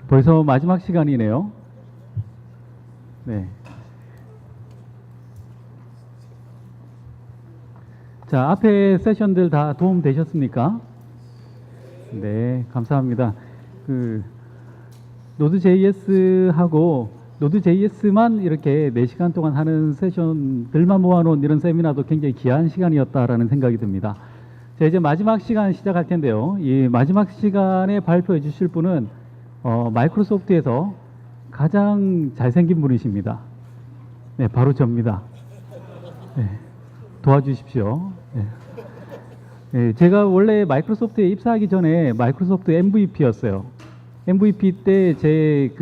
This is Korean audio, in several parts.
벌써 마지막 시간이네요. 네. 자, 앞에 세션들 다 도움 되셨습니까? 네, 감사합니다. 노드.js하고 노드.js만 이렇게 4시간 동안 하는 세션들만 모아놓은 이런 세미나도 굉장히 귀한 시간이었다라는 생각이 듭니다. 자, 이제 마지막 시간 시작할 텐데요. 이 마지막 시간에 발표해 주실 분은 마이크로소프트에서 가장 잘생긴 분이십니다. 네, 바로 접니다. 네, 도와주십시오. 네. 네, 제가 원래 마이크로소프트에 입사하기 전에 마이크로소프트 MVP였어요. MVP 때 제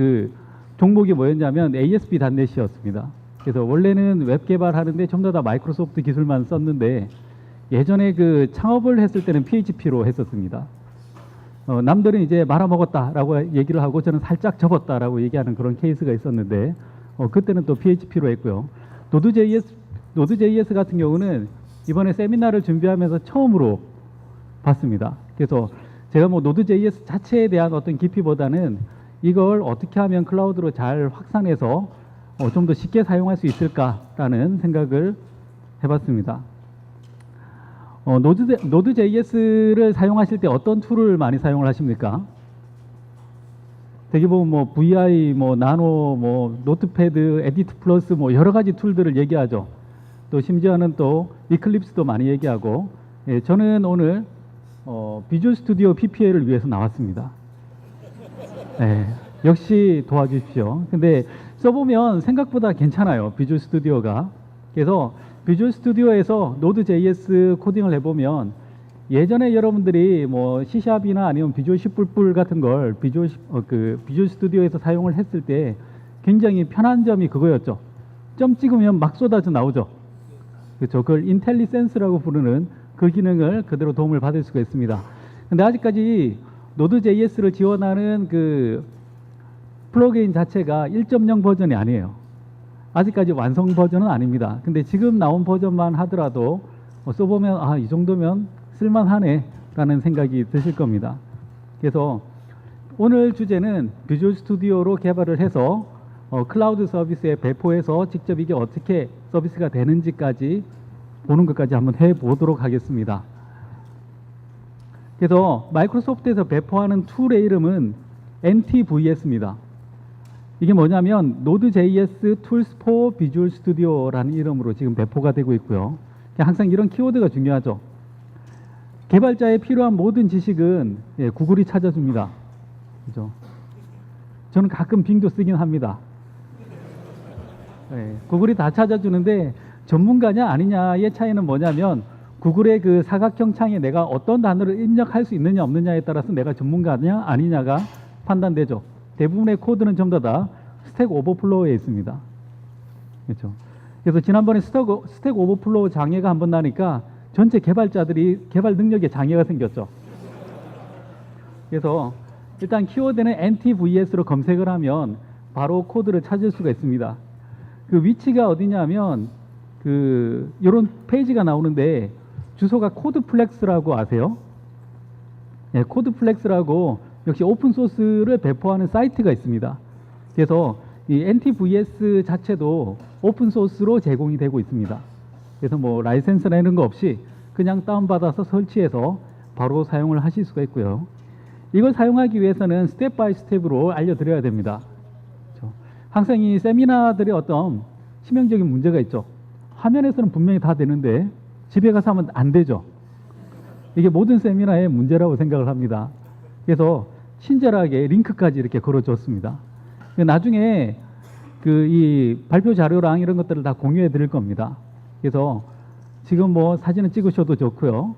종목이 뭐였냐면 ASP.NET이었습니다. 그래서 원래는 웹 개발하는데 전부 다 마이크로소프트 기술만 썼는데 예전에 창업을 했을 때는 PHP로 했었습니다. 남들은 이제 말아먹었다라고 얘기를 하고 저는 살짝 접었다라고 얘기하는 그런 케이스가 있었는데 그때는 또 PHP로 했고요. 노드.js 같은 경우는 이번에 세미나를 준비하면서 처음으로 봤습니다. 그래서 제가 노드.js 자체에 대한 어떤 깊이보다는 이걸 어떻게 하면 클라우드로 잘 확산해서 좀 더 쉽게 사용할 수 있을까라는 생각을 해봤습니다. 노드.js를 사용하실 때 어떤 툴을 많이 사용을 하십니까? 되게 보면 VI, 나노, 노트패드, 에디트 플러스 여러 가지 툴들을 얘기하죠. 또 심지어는 또 이클립스도 많이 얘기하고, 예, 저는 오늘 비주얼 스튜디오 PPL을 위해서 나왔습니다. 네, 역시 도와주십시오. 근데 써보면 생각보다 괜찮아요, 비주얼 스튜디오가. 그래서 비주얼 스튜디오에서 노드.js 코딩을 해보면 예전에 여러분들이 C샵이나 아니면 비주얼 C++ 같은 걸 비주얼 스튜디오에서 사용을 했을 때 굉장히 편한 점이 그거였죠. 점 찍으면 막 쏟아져 나오죠. 그렇죠. 그걸 인텔리센스라고 부르는 그 기능을 그대로 도움을 받을 수가 있습니다. 근데 아직까지 노드.js를 지원하는 플러그인 자체가 1.0 버전이 아니에요. 아직까지 완성 버전은 아닙니다. 근데 지금 나온 버전만 하더라도 써보면 이 정도면 쓸만하네 라는 생각이 드실 겁니다. 그래서 오늘 주제는 비주얼 스튜디오로 개발을 해서 클라우드 서비스에 배포해서 직접 이게 어떻게 서비스가 되는지까지 보는 것까지 한번 해보도록 하겠습니다. 그래서 마이크로소프트에서 배포하는 툴의 이름은 NTVS입니다. 이게 뭐냐면 Node.js Tools for Visual Studio라는 이름으로 지금 배포가 되고 있고요. 항상 이런 키워드가 중요하죠. 개발자에 필요한 모든 지식은 구글이 찾아줍니다. 그죠? 저는 가끔 빙도 쓰긴 합니다. 구글이 다 찾아주는데 전문가냐 아니냐의 차이는 뭐냐면 구글의 사각형 창에 내가 어떤 단어를 입력할 수 있느냐 없느냐에 따라서 내가 전문가냐 아니냐가 판단되죠. 대부분의 코드는 전부 다 스택 오버플로우에 있습니다. 그렇죠. 그래서 지난번에 스택 오버플로우 장애가 한번 나니까 전체 개발자들이 개발 능력에 장애가 생겼죠. 그래서 일단 키워드는 NTVS로 검색을 하면 바로 코드를 찾을 수가 있습니다. 그 위치가 어디냐면 이런 페이지가 나오는데 주소가 코드플렉스라고 아세요? 네, 코드플렉스라고 역시 오픈소스를 배포하는 사이트가 있습니다. 그래서 이 NTVS 자체도 오픈소스로 제공이 되고 있습니다. 그래서 라이센스나 이런 거 없이 그냥 다운받아서 설치해서 바로 사용을 하실 수가 있고요. 이걸 사용하기 위해서는 스텝 바이 스텝으로 알려드려야 됩니다. 그렇죠? 항상 이 세미나들의 어떤 치명적인 문제가 있죠. 화면에서는 분명히 다 되는데 집에 가서 하면 안 되죠. 이게 모든 세미나의 문제라고 생각을 합니다. 그래서 친절하게 링크까지 이렇게 걸어줬습니다. 나중에 이 발표 자료랑 이런 것들을 다 공유해 드릴 겁니다. 그래서 지금 사진을 찍으셔도 좋고요.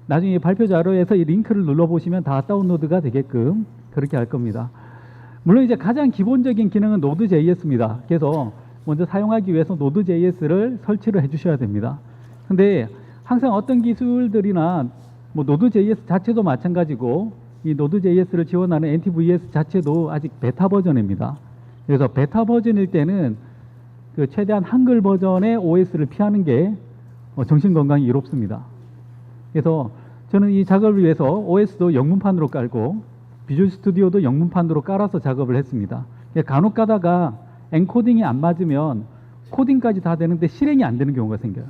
나중에 발표 자료에서 이 링크를 눌러보시면 다 다운로드가 되게끔 그렇게 할 겁니다. 물론 이제 가장 기본적인 기능은 노드.js입니다. 그래서 먼저 사용하기 위해서 노드.js를 설치를 해 주셔야 됩니다. 근데 항상 어떤 기술들이나 노드.js 자체도 마찬가지고 이 노드.js를 지원하는 NTVS 자체도 아직 베타 버전입니다. 그래서 베타 버전일 때는 최대한 한글 버전의 OS를 피하는 게 정신건강이 이롭습니다. 그래서 저는 이 작업을 위해서 OS도 영문판으로 깔고 비주얼 스튜디오도 영문판으로 깔아서 작업을 했습니다. 간혹 가다가 엔코딩이 안 맞으면 코딩까지 다 되는데 실행이 안 되는 경우가 생겨요.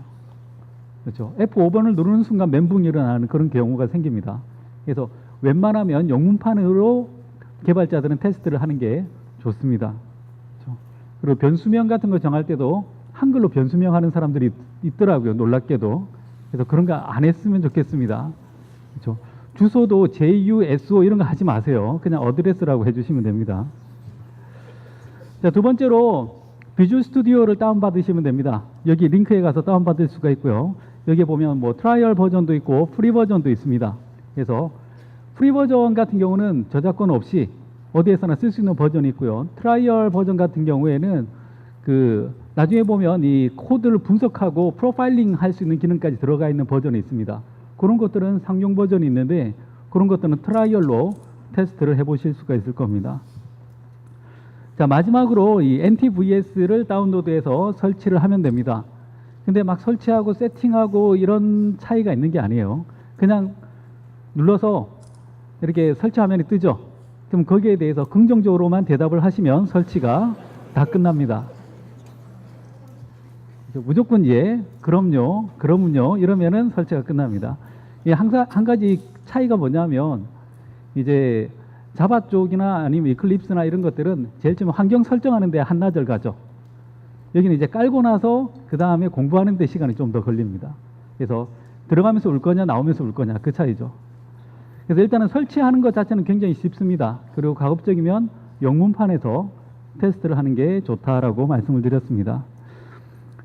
그렇죠. F5번을 누르는 순간 멘붕이 일어나는 그런 경우가 생깁니다. 그래서 웬만하면 영문판으로 개발자들은 테스트를 하는 게 좋습니다. 그렇죠. 그리고 변수명 같은 거 정할 때도 한글로 변수명 하는 사람들이 있더라고요. 놀랍게도. 그래서 그런 거 안 했으면 좋겠습니다. 그렇죠. 주소도 JUSO 이런 거 하지 마세요. 그냥 어드레스라고 해주시면 됩니다. 자, 두 번째로 비주얼 스튜디오를 다운받으시면 됩니다. 여기 링크에 가서 다운받을 수가 있고요. 여기 보면 뭐 트라이얼 버전도 있고 프리 버전도 있습니다. 그래서 프리 버전 같은 경우는 저작권 없이 어디에서나 쓸 수 있는 버전이 있고요. 트라이얼 버전 같은 경우에는 그 나중에 보면 이 코드를 분석하고 프로파일링 할 수 있는 기능까지 들어가 있는 버전이 있습니다. 그런 것들은 상용 버전이 있는데 그런 것들은 트라이얼로 테스트를 해보실 수가 있을 겁니다. 자, 마지막으로 이 NTVS를 다운로드해서 설치를 하면 됩니다. 근데 막 설치하고 세팅하고 이런 차이가 있는 게 아니에요. 그냥 눌러서 이렇게 설치 화면이 뜨죠. 그럼 거기에 대해서 긍정적으로만 대답을 하시면 설치가 다 끝납니다. 무조건 예, 그럼요, 그러면요 이러면은 설치가 끝납니다. 항상 한 가지 차이가 뭐냐면 이제 자바 쪽이나 아니면 이클립스나 이런 것들은 제일 처음 환경 설정하는 데 한나절 가죠. 여기는 이제 깔고 나서 그 다음에 공부하는 데 시간이 좀 더 걸립니다. 그래서 들어가면서 울 거냐 나오면서 울 거냐 그 차이죠. 그래서 일단은 설치하는 것 자체는 굉장히 쉽습니다. 그리고 가급적이면 영문판에서 테스트를 하는 게 좋다라고 말씀을 드렸습니다.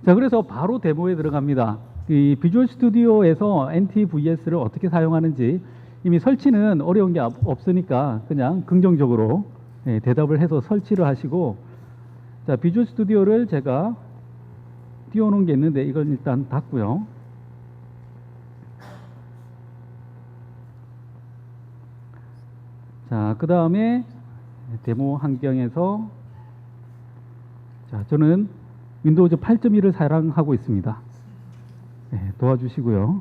자, 그래서 바로 데모에 들어갑니다. 이 비주얼 스튜디오에서 NTVS를 어떻게 사용하는지 이미 설치는 어려운 게 없으니까 그냥 긍정적으로 대답을 해서 설치를 하시고, 자, 비주얼 스튜디오를 제가 띄워놓은 게 있는데 이걸 일단 닫고요. 자, 그 다음에 데모 환경에서 자, 저는 윈도우즈 8.1을 사용하고 있습니다. 네, 도와주시고요.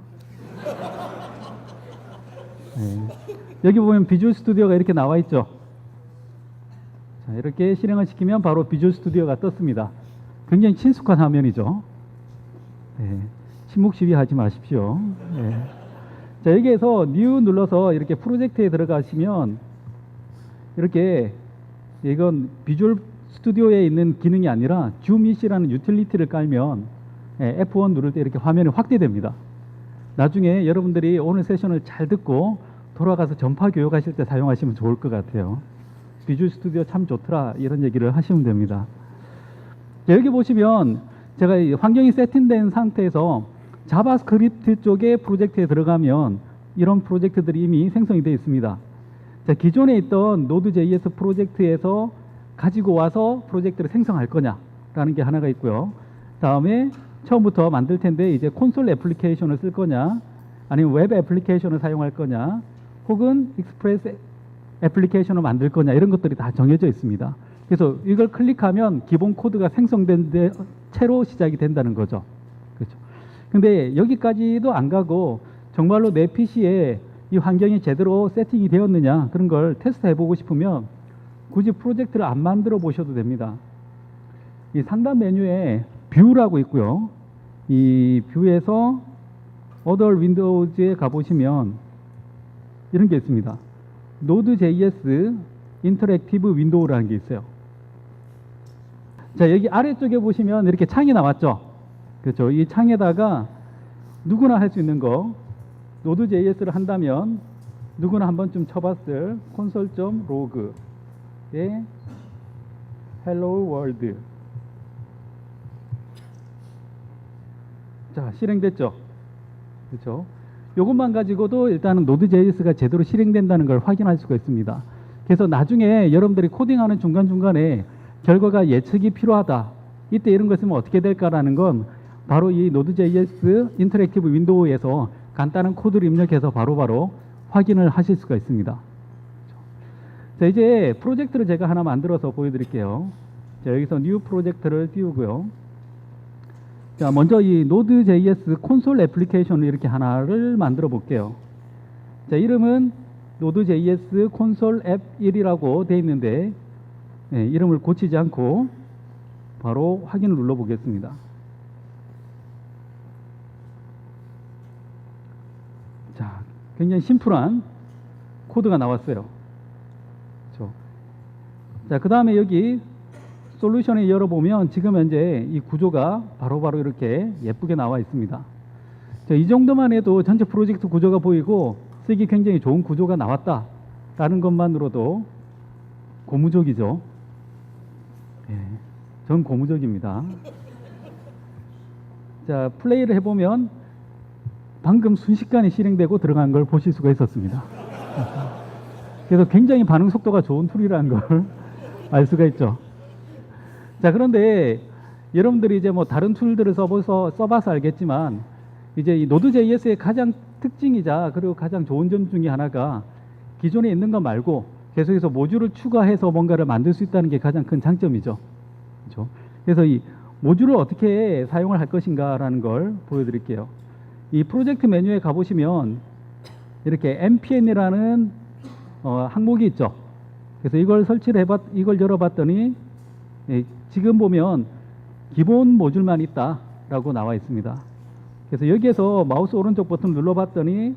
네, 여기 보면 비주얼 스튜디오가 이렇게 나와 있죠. 자, 이렇게 실행을 시키면 바로 비주얼 스튜디오가 떴습니다. 굉장히 친숙한 화면이죠. 네, 침묵 시비하지 마십시오. 네. 자, 여기에서 New 눌러서 이렇게 프로젝트에 들어가시면 이렇게 이건 비주얼 스튜디오에 있는 기능이 아니라 줌이시라는 유틸리티를 깔면 F1 누를 때 이렇게 화면이 확대됩니다. 나중에 여러분들이 오늘 세션을 잘 듣고 돌아가서 전파 교육하실 때 사용하시면 좋을 것 같아요. 비주얼 스튜디오 참 좋더라 이런 얘기를 하시면 됩니다. 자, 여기 보시면 제가 환경이 세팅된 상태에서 자바스크립트 쪽의 프로젝트에 들어가면 이런 프로젝트들이 이미 생성이 되어 있습니다. 자, 기존에 있던 Node.js 프로젝트에서 가지고 와서 프로젝트를 생성할 거냐라는 게 하나가 있고요. 다음에 처음부터 만들 텐데 이제 콘솔 애플리케이션을 쓸 거냐, 아니면 웹 애플리케이션을 사용할 거냐, 혹은 익스프레스 애플리케이션을 만들 거냐 이런 것들이 다 정해져 있습니다. 그래서 이걸 클릭하면 기본 코드가 생성된 채로 시작이 된다는 거죠. 그렇죠. 근데 여기까지도 안 가고 정말로 내 PC에 이 환경이 제대로 세팅이 되었느냐 그런 걸 테스트 해보고 싶으면 굳이 프로젝트를 안 만들어 보셔도 됩니다. 이 상단 메뉴에 뷰라고 있고요. 이 뷰에서 Other Windows에 가보시면 이런 게 있습니다. Node.js Interactive Window라는 게 있어요. 자, 여기 아래쪽에 보시면 이렇게 창이 나왔죠. 그렇죠. 이 창에다가 누구나 할 수 있는 거 Node.js를 한다면 누구나 한 번쯤 쳐봤을 console.log에 Hello World. 자, 실행됐죠. 그렇죠. 이것만 가지고도 일단은 Node.js가 제대로 실행된다는 걸 확인할 수가 있습니다. 그래서 나중에 여러분들이 코딩하는 중간중간에 결과가 예측이 필요하다. 이때 이런 거 쓰면 어떻게 될까라는 건 바로 이 Node.js 인터랙티브 윈도우에서 간단한 코드를 입력해서 바로바로 확인을 하실 수가 있습니다. 자, 이제 프로젝트를 제가 하나 만들어서 보여드릴게요. 자, 여기서 New 프로젝트를 띄우고요. 자, 먼저 이 Node.js 콘솔 애플리케이션을 이렇게 하나를 만들어 볼게요. 자, 이름은 Node.js 콘솔 앱 1이라고 되어 있는데 이름을 고치지 않고 바로 확인을 눌러 보겠습니다. 자, 굉장히 심플한 코드가 나왔어요. 그렇죠? 자, 그 다음에 여기 솔루션을 열어보면 지금 현재 이 구조가 바로바로 이렇게 예쁘게 나와 있습니다. 자, 이 정도만 해도 전체 프로젝트 구조가 보이고 쓰기 굉장히 좋은 구조가 나왔다라는 것만으로도 고무적이죠. 전 고무적입니다. 자, 플레이를 해보면 방금 순식간에 실행되고 들어간 걸 보실 수가 있었습니다. 그래서 굉장히 반응 속도가 좋은 툴이라는 걸 알 수가 있죠. 자, 그런데 여러분들이 이제 뭐 다른 툴들을 써봐서 알겠지만 이제 이 Node.js의 가장 특징이자 그리고 가장 좋은 점 중에 하나가 기존에 있는 거 말고 계속해서 모듈을 추가해서 뭔가를 만들 수 있다는 게 가장 큰 장점이죠. 그렇죠? 그래서 이 모듈을 어떻게 사용을 할 것인가라는 걸 보여드릴게요. 이 프로젝트 메뉴에 가보시면 이렇게 npm이라는 항목이 있죠. 그래서 이걸 이걸 열어봤더니 지금 보면 기본 모듈만 있다라고 나와 있습니다. 그래서 여기에서 마우스 오른쪽 버튼 눌러봤더니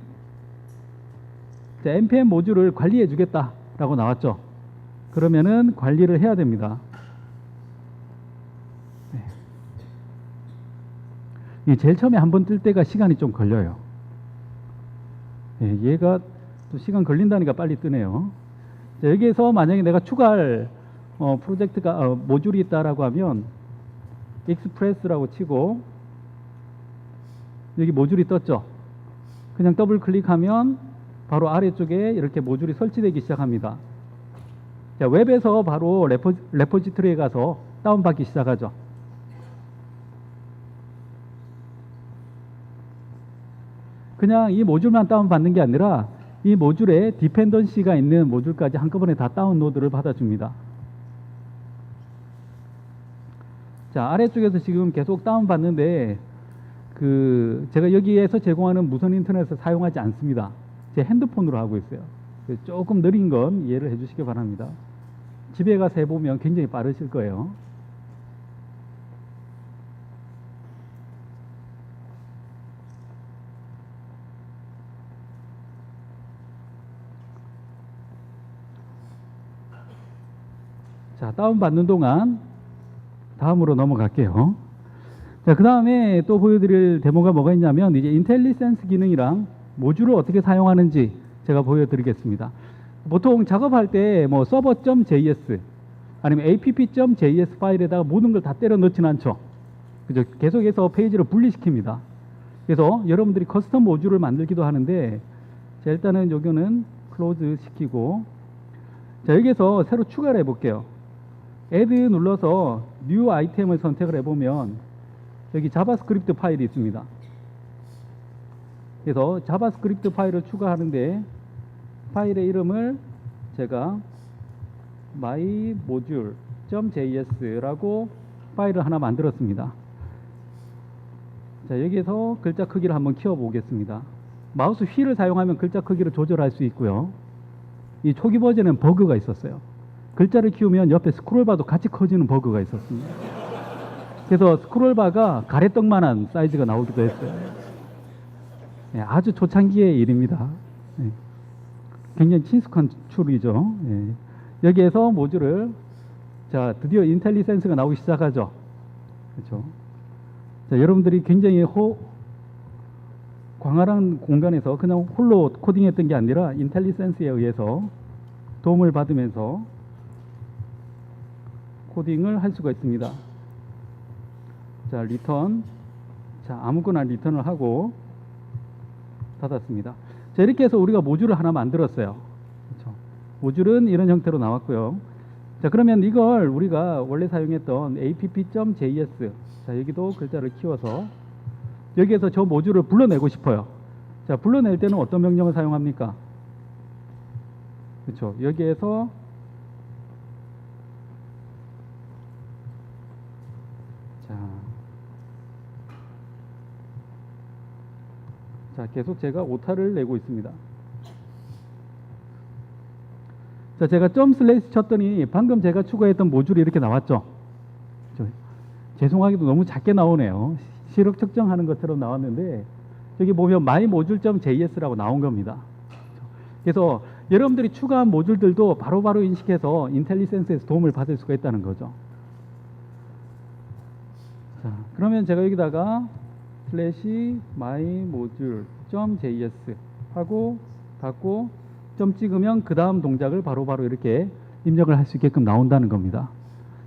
npm 모듈을 관리해 주겠다라고 나왔죠. 그러면은 관리를 해야 됩니다. 제일 처음에 한번 뜰 때가 시간이 좀 걸려요. 얘가 또 시간 걸린다니까 빨리 뜨네요. 자, 여기에서 만약에 내가 추가할 프로젝트가 모듈이 있다라고 하면 익스프레스라고 치고 여기 모듈이 떴죠. 그냥 더블 클릭하면 바로 아래쪽에 이렇게 모듈이 설치되기 시작합니다. 자, 웹에서 바로 레포지토리에 가서 다운받기 시작하죠. 그냥 이 모듈만 다운받는 게 아니라 이 모듈에 디펜던시가 있는 모듈까지 한꺼번에 다 다운로드를 받아줍니다. 자, 아래쪽에서 지금 계속 다운받는데 제가 여기에서 제공하는 무선 인터넷을 사용하지 않습니다. 제 핸드폰으로 하고 있어요. 조금 느린 건 이해를 해주시기 바랍니다. 집에 가서 해보면 굉장히 빠르실 거예요. 자, 다운받는 동안 다음으로 넘어갈게요. 자, 그 다음에 또 보여드릴 데모가 뭐가 있냐면 이제 인텔리센스 기능이랑 모듈을 어떻게 사용하는지 제가 보여드리겠습니다. 보통 작업할 때 뭐 server.js 아니면 app.js 파일에다가 모든 걸 다 때려 넣지는 않죠. 그죠? 계속해서 페이지를 분리시킵니다. 그래서 여러분들이 커스텀 모듈을 만들기도 하는데 자, 일단은 여기는 클로즈 시키고 자, 여기서 새로 추가를 해볼게요. add 눌러서 new 아이템을 선택을 해보면 여기 자바스크립트 파일이 있습니다. 그래서 자바스크립트 파일을 추가하는데 파일의 이름을 제가 mymodule.js라고 파일을 하나 만들었습니다. 자, 여기에서 글자 크기를 한번 키워 보겠습니다. 마우스 휠을 사용하면 글자 크기를 조절할 수 있고요. 이 초기 버전에는 버그가 있었어요. 글자를 키우면 옆에 스크롤바도 같이 커지는 버그가 있었습니다. 그래서 스크롤바가 가래떡만한 사이즈가 나오기도 했어요. 아주 초창기의 일입니다. 굉장히 친숙한 툴이죠. 여기에서 모듈을 자, 드디어 인텔리센스가 나오기 시작하죠. 그렇죠? 자, 여러분들이 굉장히 광활한 공간에서 그냥 홀로 코딩했던 게 아니라 인텔리센스에 의해서 도움을 받으면서 코딩을 할 수가 있습니다. 자, 리턴. 자, 아무거나 리턴을 하고 닫았습니다. 자, 이렇게 해서 우리가 모듈을 하나 만들었어요. 그렇죠? 모듈은 이런 형태로 나왔고요. 자, 그러면 이걸 우리가 원래 사용했던 app.js. 자, 여기도 글자를 키워서 여기에서 저 모듈을 불러내고 싶어요. 자, 불러낼 때는 어떤 명령을 사용합니까? 그렇죠? 여기에서 자, 계속 제가 오타를 내고 있습니다. 자, 제가 점 슬래시 쳤더니 방금 제가 추가했던 모듈이 이렇게 나왔죠. 죄송하게도 너무 작게 나오네요. 시력 측정하는 것처럼 나왔는데 저기 보면 myModule.js라고 나온 겁니다. 그래서 여러분들이 추가한 모듈들도 바로바로 인식해서 인텔리센스에서 도움을 받을 수가 있다는 거죠. 자, 그러면 제가 여기다가 슬래시 myModule.js 하고 닫고 점 찍으면 그 다음 동작을 바로바로 이렇게 입력을 할 수 있게끔 나온다는 겁니다.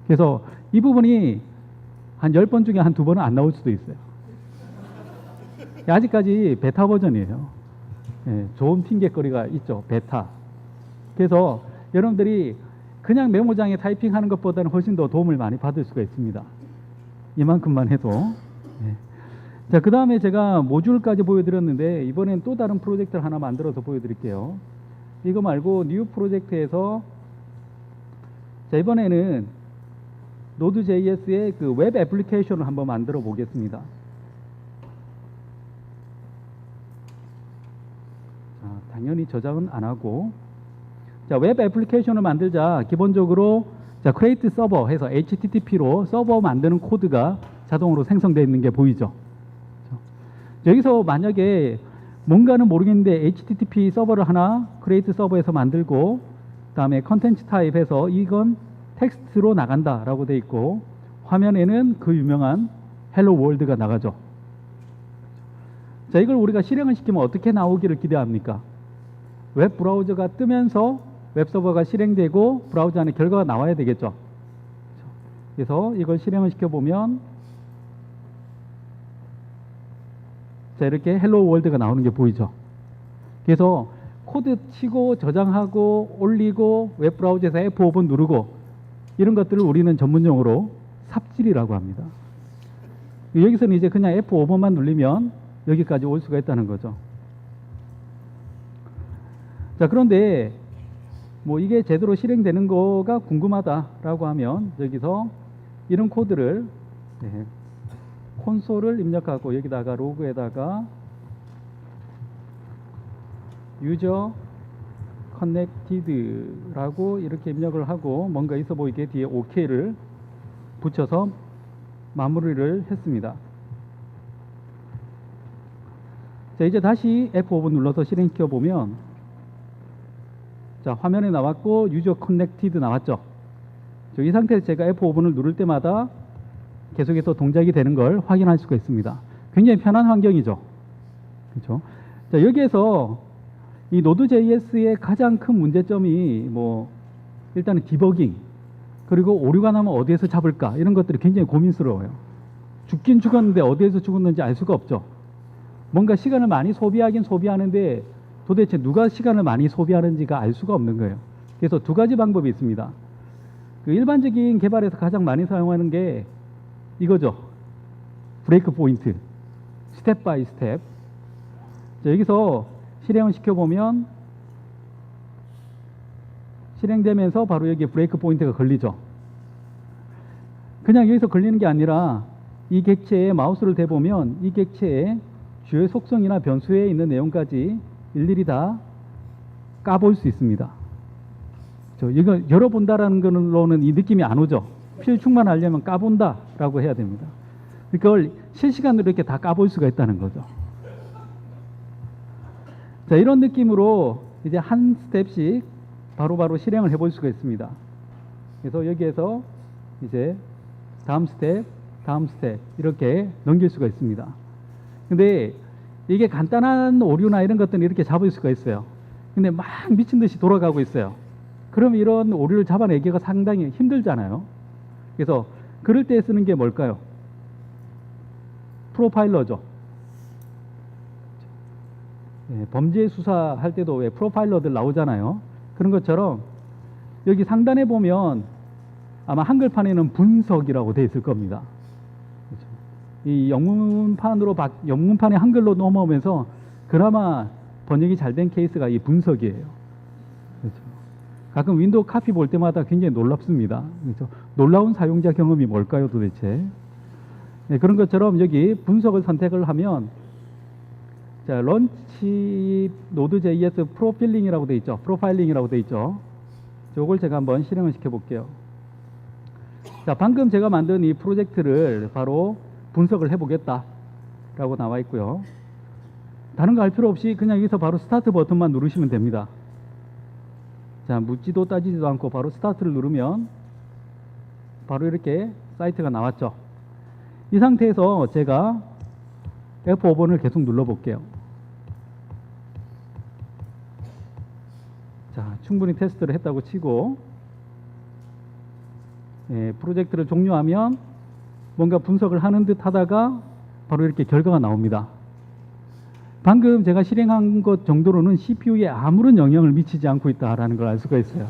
그래서 이 부분이 한 10번 중에 한 2번은 안 나올 수도 있어요. 아직까지 베타 버전이에요. 예, 좋은 핑계거리가 있죠. 베타. 그래서 여러분들이 그냥 메모장에 타이핑하는 것보다는 훨씬 더 도움을 많이 받을 수가 있습니다. 이만큼만 해도. 예. 자, 그 다음에 제가 모듈까지 보여드렸는데 이번엔 또 다른 프로젝트를 하나 만들어서 보여드릴게요. 이거 말고 뉴 프로젝트에서 자, 이번에는 Node.js의 그 웹 애플리케이션을 한번 만들어 보겠습니다. 자, 당연히 저장은 안 하고 자, 웹 애플리케이션을 만들자 기본적으로 자, create 서버 해서 HTTP로 서버 만드는 코드가 자동으로 생성되어 있는 게 보이죠. 여기서 만약에 뭔가는 모르겠는데 HTTP 서버를 하나 create 서버에서 만들고 그다음에 컨텐츠 타입 해서 이건 텍스트로 나간다 라고 돼 있고 화면에는 그 유명한 헬로 월드가 나가죠. 자, 이걸 우리가 실행을 시키면 어떻게 나오기를 기대합니까? 웹 브라우저가 뜨면서 웹 서버가 실행되고 브라우저 안에 결과가 나와야 되겠죠. 그래서 이걸 실행을 시켜보면 자, 이렇게 헬로 월드가 나오는 게 보이죠. 그래서 코드 치고 저장하고 올리고 웹 브라우저에서 F5번 누르고 이런 것들을 우리는 전문용어로 삽질이라고 합니다. 여기서는 이제 그냥 F5번만 누르면 여기까지 올 수가 있다는 거죠. 자, 그런데 뭐 이게 제대로 실행되는 거가 궁금하다라고 하면 여기서 이런 코드를 네, 콘솔을 입력하고 여기다가 로그에다가 유저 커넥티드라고 이렇게 입력을 하고 뭔가 있어 보이게 뒤에 OK를 붙여서 마무리를 했습니다. 자, 이제 다시 F5번 눌러서 실행시켜 보면 자, 화면에 나왔고 유저 커넥티드 나왔죠. 이 상태에서 제가 F5번을 누를 때마다 계속해서 동작이 되는 걸 확인할 수가 있습니다. 굉장히 편한 환경이죠. 그렇죠? 자, 여기에서 이 Node.js의 가장 큰 문제점이 뭐 일단은 디버깅 그리고 오류가 나면 어디에서 잡을까 이런 것들이 굉장히 고민스러워요. 죽긴 죽었는데 어디에서 죽었는지 알 수가 없죠. 뭔가 시간을 많이 소비하긴 소비하는데 도대체 누가 시간을 많이 소비하는지가 알 수가 없는 거예요. 그래서 두 가지 방법이 있습니다. 그 일반적인 개발에서 가장 많이 사용하는 게 이거죠. 브레이크 포인트, 스텝 바이 스텝. 자, 여기서 실행을 시켜보면 실행되면서 바로 여기 브레이크 포인트가 걸리죠. 그냥 여기서 걸리는 게 아니라 이 객체에 마우스를 대보면 이 객체의 주요 속성이나 변수에 있는 내용까지 일일이 다 까볼 수 있습니다. 이거 열어본다라는 걸로는 이 느낌이 안 오죠. 필충만 하려면 까본다라고 해야 됩니다. 그걸 실시간으로 이렇게 다 까볼 수가 있다는 거죠. 자, 이런 느낌으로 이제 한 스텝씩 바로바로 실행을 해볼 수가 있습니다. 그래서 여기에서 이제 다음 스텝 이렇게 넘길 수가 있습니다. 근데 이게 간단한 오류나 이런 것들은 이렇게 잡을 수가 있어요. 근데 막 미친 듯이 돌아가고 있어요. 그럼 이런 오류를 잡아내기가 상당히 힘들잖아요. 그래서 그럴 때 쓰는 게 뭘까요? 프로파일러죠. 예, 범죄 수사할 때도 왜 프로파일러들 나오잖아요. 그런 것처럼 여기 상단에 보면 아마 한글판에는 분석이라고 되어 있을 겁니다. 그렇죠? 이 영문판에 한글로 넘어오면서 그나마 번역이 잘 된 케이스가 이 분석이에요. 그렇죠? 가끔 윈도우 카피 볼 때마다 굉장히 놀랍습니다. 그렇죠? 놀라운 사용자 경험이 뭘까요, 도대체? 네, 그런 것처럼 여기 분석을 선택을 하면 자, 런치 Node.js 프로파일링이라고 되어 있죠. 프로파일링이라고 되어 있죠. 저걸 제가 한번 실행을 시켜 볼게요. 자, 방금 제가 만든 이 프로젝트를 바로 분석을 해보겠다 라고 나와 있고요. 다른 거 할 필요 없이 그냥 여기서 바로 스타트 버튼만 누르시면 됩니다. 자, 묻지도 따지지도 않고 바로 스타트를 누르면 바로 이렇게 사이트가 나왔죠. 이 상태에서 제가 F5번을 계속 눌러 볼게요. 자, 충분히 테스트를 했다고 치고, 프로젝트를 종료하면 뭔가 분석을 하는 듯 하다가 바로 이렇게 결과가 나옵니다. 방금 제가 실행한 것 정도로는 CPU에 아무런 영향을 미치지 않고 있다라는 걸 알 수가 있어요.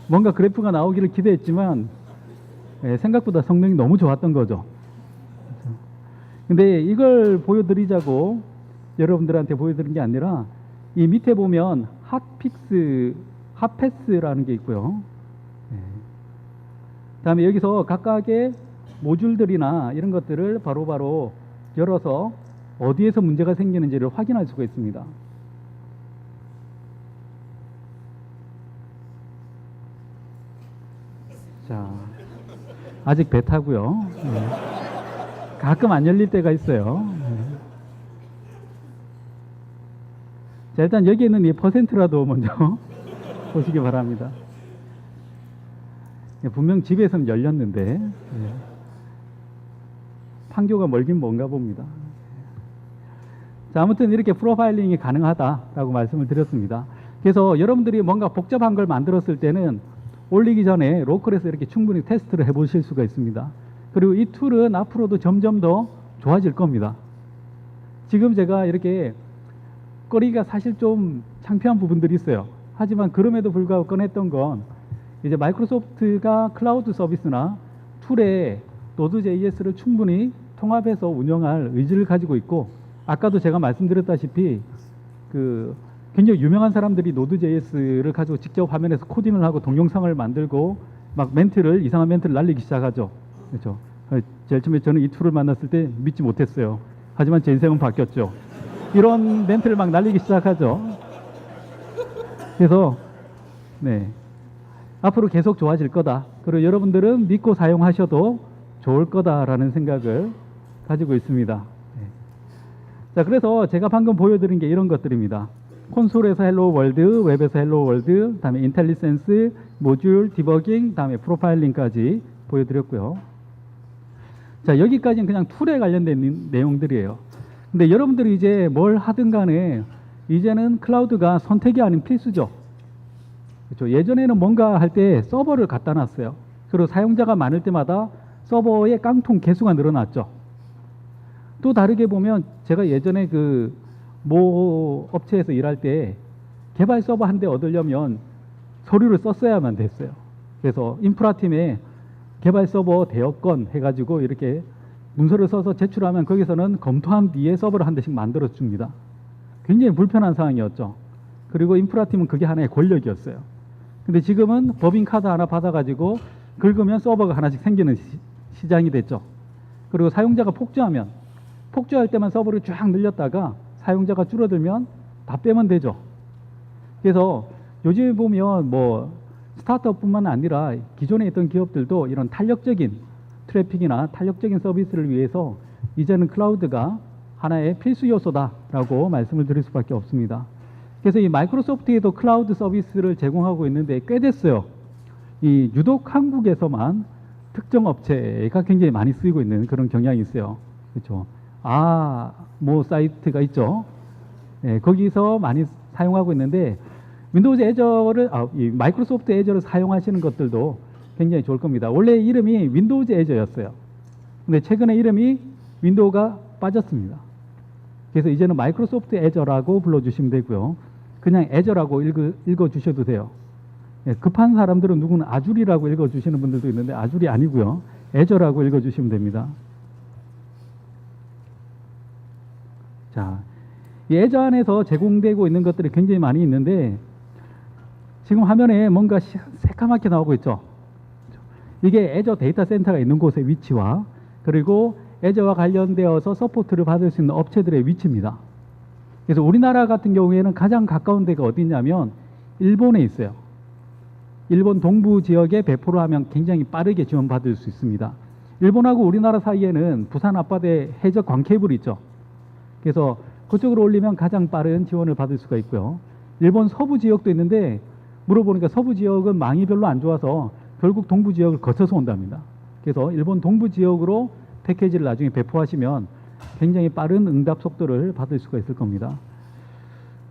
뭔가 그래프가 나오기를 기대했지만 생각보다 성능이 너무 좋았던 거죠. 근데 이걸 보여드리자고 여러분들한테 보여드린 게 아니라 이 밑에 보면 핫패스라는 게 있고요. 다음에 여기서 각각의 모듈들이나 이런 것들을 바로바로 열어서 어디에서 문제가 생기는지를 확인할 수가 있습니다. 자, 아직 베타고요. 가끔 안 열릴 때가 있어요. 자, 일단 여기 있는 이 퍼센트라도 먼저 보시기 바랍니다. 분명 집에서는 열렸는데 판교가 멀긴 뭔가 봅니다. 자, 아무튼 이렇게 프로파일링이 가능하다라고 말씀을 드렸습니다. 그래서 여러분들이 뭔가 복잡한 걸 만들었을 때는 올리기 전에 로컬에서 이렇게 충분히 테스트를 해보실 수가 있습니다. 그리고 이 툴은 앞으로도 점점 더 좋아질 겁니다. 지금 제가 이렇게 꺼리기가 사실 좀 창피한 부분들이 있어요. 하지만 그럼에도 불구하고 꺼냈던 건 이제 마이크로소프트가 클라우드 서비스나 툴에 Node.js를 충분히 통합해서 운영할 의지를 가지고 있고, 아까도 제가 말씀드렸다시피 굉장히 유명한 사람들이 Node.js를 가지고 직접 화면에서 코딩을 하고 동영상을 만들고 막 이상한 멘트를 날리기 시작하죠. 그렇죠. 제일 처음에 저는 이 툴을 만났을 때 믿지 못했어요. 하지만 제 인생은 바뀌었죠. 이런 멘트를 막 날리기 시작하죠. 그래서 앞으로 계속 좋아질 거다. 그리고 여러분들은 믿고 사용하셔도 좋을 거다라는 생각을 가지고 있습니다. 자, 그래서 제가 방금 보여드린 게 이런 것들입니다. 콘솔에서 헬로 월드, 웹에서 헬로 월드, 다음에 인텔리센스, 모듈, 디버깅, 다음에 프로파일링까지 보여드렸고요. 자, 여기까지는 그냥 툴에 관련된 내용들이에요. 근데 여러분들이 이제 뭘 하든 간에 이제는 클라우드가 선택이 아닌 필수죠. 그렇죠. 예전에는 뭔가 할 때 서버를 갖다 놨어요. 그리고 사용자가 많을 때마다 서버의 깡통 개수가 늘어났죠. 또 다르게 보면 제가 예전에 모 업체에서 일할 때 개발 서버 한 대 얻으려면 서류를 썼어야만 됐어요. 그래서 인프라팀에 개발 서버 대여건 해가지고 이렇게 문서를 써서 제출하면 거기서는 검토한 뒤에 서버를 한 대씩 만들어 줍니다. 굉장히 불편한 상황이었죠. 그리고 인프라팀은 그게 하나의 권력이었어요. 근데 지금은 법인 카드 하나 받아가지고 긁으면 서버가 하나씩 생기는 시장이 됐죠. 그리고 사용자가 폭주할 때만 서버를 쫙 늘렸다가 사용자가 줄어들면 다 빼면 되죠. 그래서 요즘 보면 스타트업뿐만 아니라 기존에 있던 기업들도 이런 탄력적인 트래픽이나 탄력적인 서비스를 위해서 이제는 클라우드가 하나의 필수 요소다라고 말씀을 드릴 수밖에 없습니다. 그래서 이 마이크로소프트에도 클라우드 서비스를 제공하고 있는데 꽤 됐어요. 유독 한국에서만 특정 업체가 굉장히 많이 쓰이고 있는 그런 경향이 있어요. 그렇죠. 사이트가 있죠. 거기서 많이 사용하고 있는데 윈도우즈 애저를 이 마이크로소프트 애저를 사용하시는 것들도 굉장히 좋을 겁니다. 원래 이름이 윈도우즈 애저였어요. 근데 최근에 이름이 윈도우가 빠졌습니다. 그래서 이제는 마이크로소프트 애저라고 불러주시면 되고요. 그냥 애저라고 읽어주셔도 돼요. 급한 사람들은 누구는 아주리라고 읽어주시는 분들도 있는데 아주리 아니고요. 애저라고 읽어주시면 됩니다. 자, 이 애저 안에서 제공되고 있는 것들이 굉장히 많이 있는데 지금 화면에 뭔가 새까맣게 나오고 있죠. 이게 애저 데이터 센터가 있는 곳의 위치와 그리고 애저와 관련되어서 서포트를 받을 수 있는 업체들의 위치입니다. 그래서 우리나라 같은 경우에는 가장 가까운 데가 어디냐면 일본에 있어요. 일본 동부 지역에 배포를 하면 굉장히 빠르게 지원받을 수 있습니다. 일본하고 우리나라 사이에는 부산 앞바다에 해적 광케이블이 있죠. 그래서 그쪽으로 올리면 가장 빠른 지원을 받을 수가 있고요. 일본 서부 지역도 있는데 물어보니까 서부 지역은 망이 별로 안 좋아서 결국 동부 지역을 거쳐서 온답니다. 그래서 일본 동부 지역으로 패키지를 나중에 배포하시면 굉장히 빠른 응답 속도를 받을 수가 있을 겁니다.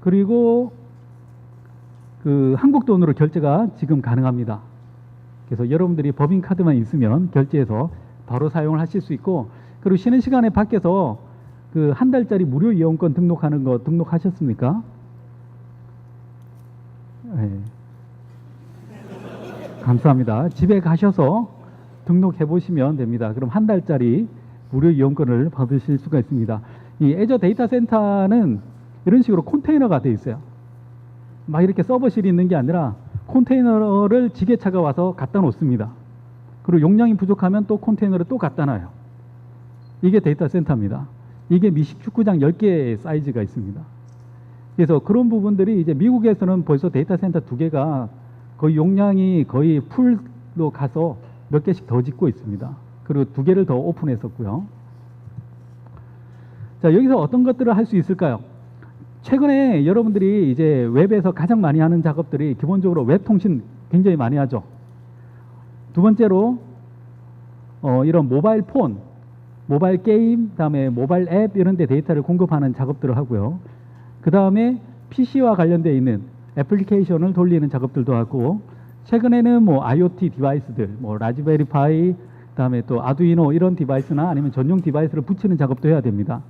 그리고 그 한국 돈으로 결제가 지금 가능합니다. 그래서 여러분들이 법인카드만 있으면 결제해서 바로 사용을 하실 수 있고, 그리고 쉬는 시간에 밖에서 그 한 달짜리 무료 이용권 등록하는 거 등록하셨습니까? 네. 감사합니다. 집에 가셔서 등록해 보시면 됩니다. 그럼 한 달짜리 무료 이용권을 받으실 수가 있습니다. 이 애저 데이터 센터는 이런 식으로 컨테이너가 되어 있어요. 막 이렇게 서버실이 있는 게 아니라 컨테이너를 지게차가 와서 갖다 놓습니다. 그리고 용량이 부족하면 또 컨테이너를 또 갖다 놔요. 이게 데이터 센터입니다. 이게 미식 축구장 10개의 사이즈가 있습니다. 그래서 그런 부분들이 이제 미국에서는 벌써 데이터 센터 2개가 거의 용량이 거의 풀로 가서 몇 개씩 더 짓고 있습니다. 그리고 2개를 더 오픈했었고요. 자, 여기서 어떤 것들을 할 수 있을까요? 최근에 여러분들이 이제 웹에서 가장 많이 하는 작업들이 기본적으로 웹 통신 굉장히 많이 하죠. 두 번째로 이런 모바일 폰, 모바일 게임, 그다음에 모바일 앱 이런 데 데이터를 공급하는 작업들을 하고요. 그 다음에 PC와 관련되어 있는 애플리케이션을 돌리는 작업들도 하고, 최근에는 뭐 IoT 디바이스들, 뭐 라즈베리 파이, 그다음에 또 아두이노 이런 디바이스나 아니면 전용 디바이스를 붙이는 작업도 해야 됩니다.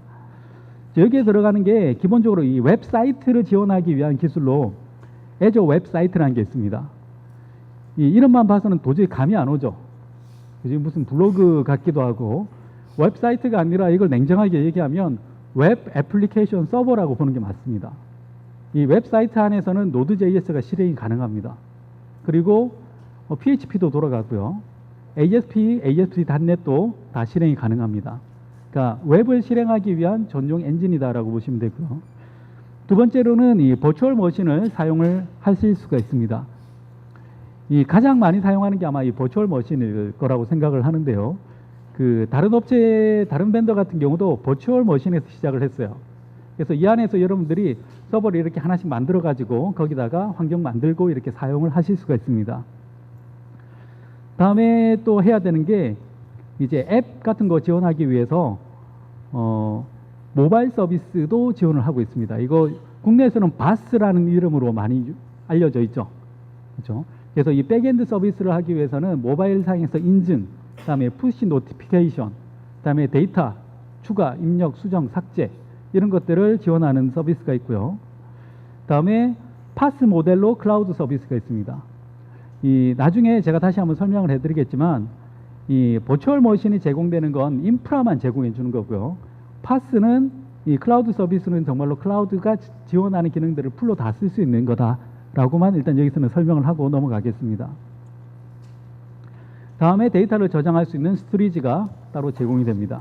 여기에 들어가는 게 기본적으로 이 웹사이트를 지원하기 위한 기술로 애저 웹사이트라는 게 있습니다. 이 이름만 봐서는 도저히 감이 안 오죠. 지금 무슨 블로그 같기도 하고, 웹사이트가 아니라 이걸 냉정하게 얘기하면 웹 애플리케이션 서버라고 보는 게 맞습니다. 이 웹사이트 안에서는 노드.js가 실행이 가능합니다. 그리고 PHP도 돌아가고요. ASP.NET도 다 실행이 가능합니다. 그러니까 웹을 실행하기 위한 전용 엔진이다라고 보시면 되고요. 두 번째로는 이 버추얼 머신을 사용을 하실 수가 있습니다. 이 가장 많이 사용하는 게 아마 이 버추얼 머신일 거라고 생각을 하는데요. 그 다른 업체, 다른 벤더 같은 경우도 버추얼 머신에서 시작을 했어요. 그래서 이 안에서 여러분들이 서버를 이렇게 하나씩 만들어 가지고 거기다가 환경 만들고 이렇게 사용을 하실 수가 있습니다. 다음에 또 해야 되는 게 이제 앱 같은 거 지원하기 위해서 모바일 서비스도 지원을 하고 있습니다. 이거 국내에서는 바스라는 이름으로 많이 알려져 있죠. 그렇죠? 그래서 이 백엔드 서비스를 하기 위해서는 모바일 상에서 인증, 그다음에 푸시 노티피케이션, 그다음에 데이터 추가, 입력, 수정, 삭제 이런 것들을 지원하는 서비스가 있고요. 그다음에 파스 모델로 클라우드 서비스가 있습니다. 이 나중에 제가 다시 한번 설명을 해드리겠지만, 이 버추얼 머신이 제공되는 건 인프라만 제공해 주는 거고요. 파스는 이 클라우드 서비스는 정말로 클라우드가 지원하는 기능들을 풀로 다 쓸 수 있는 거다라고만 일단 여기서는 설명을 하고 넘어가겠습니다. 다음에 데이터를 저장할 수 있는 스토리지가 따로 제공이 됩니다.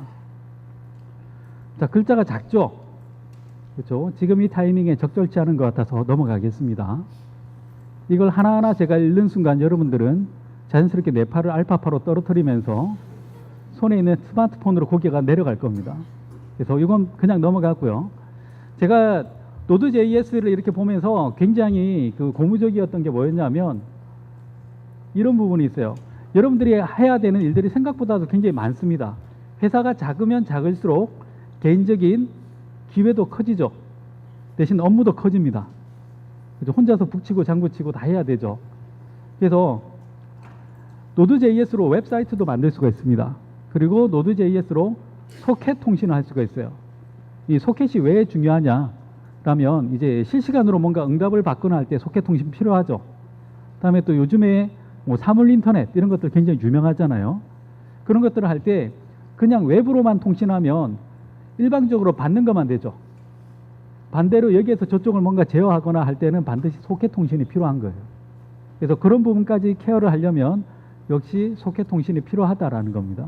자, 글자가 작죠? 그렇죠? 지금 이 타이밍에 적절치 않은 것 같아서 넘어가겠습니다. 이걸 하나하나 제가 읽는 순간 여러분들은 자연스럽게 내 팔을 알파파로 떨어뜨리면서 손에 있는 스마트폰으로 고개가 내려갈 겁니다. 그래서 이건 그냥 넘어가고요. 제가 노드.js를 이렇게 보면서 굉장히 그 고무적이었던 게 뭐였냐면 이런 부분이 있어요. 여러분들이 해야 되는 일들이 생각보다도 굉장히 많습니다. 회사가 작으면 작을수록 개인적인 기회도 커지죠. 대신 업무도 커집니다. 그래서 혼자서 북치고 장구치고 다 해야 되죠. 그래서 노드.js로 웹사이트도 만들 수가 있습니다. 그리고 노드.js로 소켓 통신을 할 수가 있어요. 이 소켓이 왜 중요하냐라면 이제 실시간으로 뭔가 응답을 받거나 할 때 소켓 통신 필요하죠. 그다음에 또 요즘에 뭐 사물 인터넷 이런 것들 굉장히 유명하잖아요. 그런 것들을 할 때 그냥 외부로만 통신하면 일방적으로 받는 것만 되죠. 반대로 여기에서 저쪽을 뭔가 제어하거나 할 때는 반드시 소켓 통신이 필요한 거예요. 그래서 그런 부분까지 케어를 하려면 역시 소켓 통신이 필요하다라는 겁니다.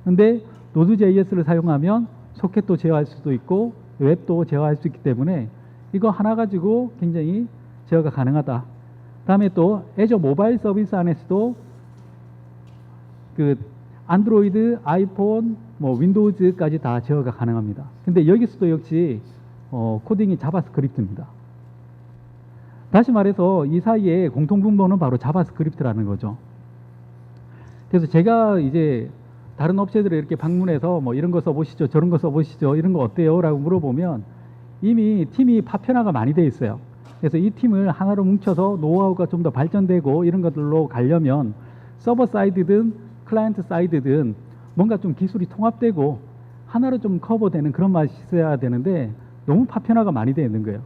근데 노드.js를 사용하면 소켓도 제어할 수도 있고 웹도 제어할 수 있기 때문에 이거 하나 가지고 굉장히 제어가 가능하다. 다음에 또 애저 모바일 서비스 안에서도 그 안드로이드, 아이폰, 뭐 윈도우즈까지 다 제어가 가능합니다. 근데 여기서도 역시 코딩이 자바스크립트입니다. 다시 말해서 이 사이에 공통분모는 바로 자바스크립트라는 거죠. 그래서 제가 이제 다른 업체들을 이렇게 방문해서 뭐 이런 거 써보시죠, 저런 거 써보시죠, 이런 거 어때요? 라고 물어보면 이미 팀이 파편화가 많이 돼 있어요. 그래서 이 팀을 하나로 뭉쳐서 노하우가 좀 더 발전되고 이런 것들로 가려면 서버 사이드든 클라이언트 사이드든 뭔가 좀 기술이 통합되고 하나로 좀 커버되는 그런 맛이 있어야 되는데 너무 파편화가 많이 되어 있는 거예요.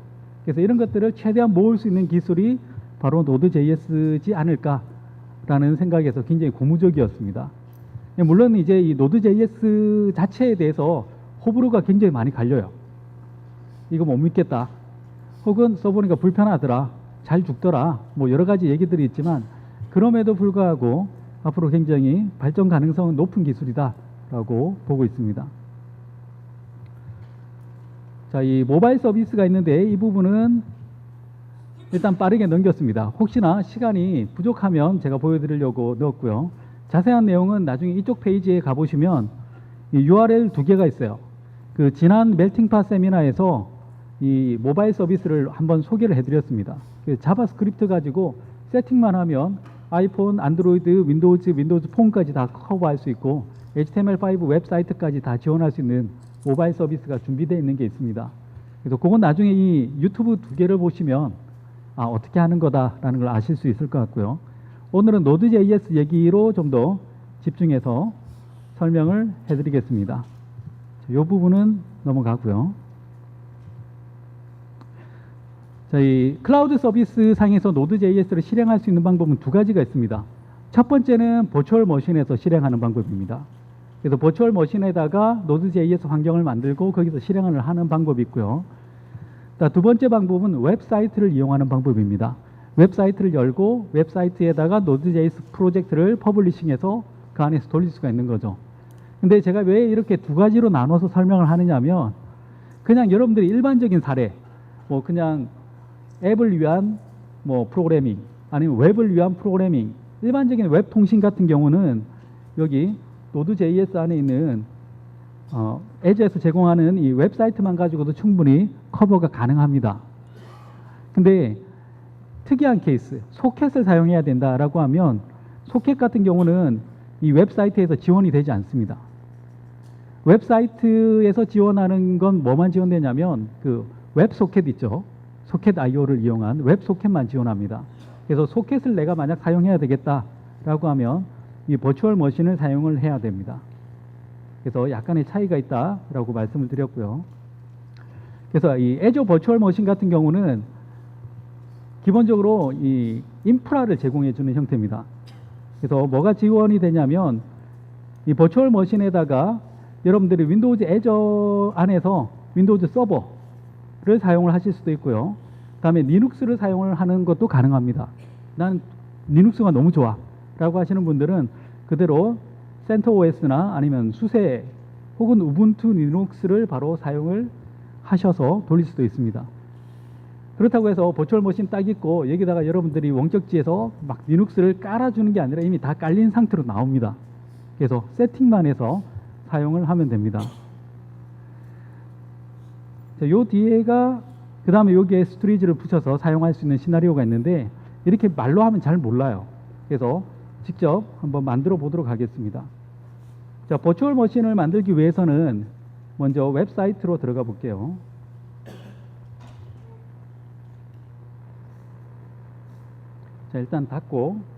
그래서 이런 것들을 최대한 모을 수 있는 기술이 바로 Node.js지 않을까라는 생각에서 굉장히 고무적이었습니다. 물론 이제 이 Node.js 자체에 대해서 호불호가 굉장히 많이 갈려요. 이거 못 믿겠다. 혹은 써보니까 불편하더라. 잘 죽더라. 뭐 여러 가지 얘기들이 있지만 그럼에도 불구하고 앞으로 굉장히 발전 가능성은 높은 기술이다라고 보고 있습니다. 자, 이 모바일 서비스가 있는데 이 부분은 일단 빠르게 넘겼습니다. 혹시나 시간이 부족하면 제가 보여드리려고 넣었고요. 자세한 내용은 나중에 이쪽 페이지에 가보시면 이 URL 두 개가 있어요. 그 지난 멜팅팟 세미나에서 이 모바일 서비스를 한번 소개를 해드렸습니다. 자바스크립트 가지고 세팅만 하면 아이폰, 안드로이드, 윈도우즈 폰까지 다 커버할 수 있고 HTML5 웹사이트까지 다 지원할 수 있는 모바일 서비스가 준비되어 있는 게 있습니다. 그래서 그건 나중에 이 유튜브 두 개를 보시면 어떻게 하는 거다라는 걸 아실 수 있을 것 같고요. 오늘은 Node.js 얘기로 좀 더 집중해서 설명을 해드리겠습니다. 이 부분은 넘어가고요. 저희 클라우드 서비스 상에서 Node.js를 실행할 수 있는 방법은 두 가지가 있습니다. 첫 번째는 버추얼 머신에서 실행하는 방법입니다. 그래서 버추얼 머신에다가 Node.js 환경을 만들고 거기서 실행을 하는 방법이 있고요. 두 번째 방법은 웹사이트를 이용하는 방법입니다. 웹사이트를 열고 웹사이트에다가 Node.js 프로젝트를 퍼블리싱해서 그 안에서 돌릴 수가 있는 거죠. 근데 제가 왜 이렇게 두 가지로 나눠서 설명을 하느냐면 그냥 여러분들이 일반적인 사례, 뭐 그냥 앱을 위한 뭐 프로그래밍 아니면 웹을 위한 프로그래밍, 일반적인 웹 통신 같은 경우는 여기 Node.js 안에 있는 에즈에서 제공하는 이 웹사이트만 가지고도 충분히 커버가 가능합니다. 근데 특이한 케이스, 소켓을 사용해야 된다라고 하면 소켓 같은 경우는 이 웹사이트에서 지원이 되지 않습니다. 웹사이트에서 지원하는 건 뭐만 지원되냐면 그 웹소켓 있죠. 소켓 IO를 이용한 웹소켓만 지원합니다. 그래서 소켓을 내가 만약 사용해야 되겠다라고 하면 이 버추얼 머신을 사용을 해야 됩니다. 그래서 약간의 차이가 있다라고 말씀을 드렸고요. 그래서 이 애저 버추얼 머신 같은 경우는 기본적으로 이 인프라를 제공해 주는 형태입니다. 그래서 뭐가 지원이 되냐면 이 버추얼 머신에다가 여러분들이 윈도우즈 애저 안에서 윈도우즈 서버를 사용을 하실 수도 있고요. 그다음에 리눅스를 사용을 하는 것도 가능합니다. 난 리눅스가 너무 좋아 라고 하시는 분들은 그대로 CentOS나 아니면 수세 혹은 우분투 리눅스를 바로 사용을 하셔서 돌릴 수도 있습니다. 그렇다고 해서 버추얼 머신 딱 있고 여기다가 여러분들이 원격지에서 막 리눅스를 깔아주는 게 아니라 이미 다 깔린 상태로 나옵니다. 그래서 세팅만 해서 사용을 하면 됩니다. 자, 요 뒤에가 그 다음에 여기에 스토리지를 붙여서 사용할 수 있는 시나리오가 있는데 이렇게 말로 하면 잘 몰라요. 그래서 직접 한번 만들어 보도록 하겠습니다. 자, 버추얼 머신을 만들기 위해서는 먼저 웹사이트로 들어가 볼게요. 자, 일단 닫고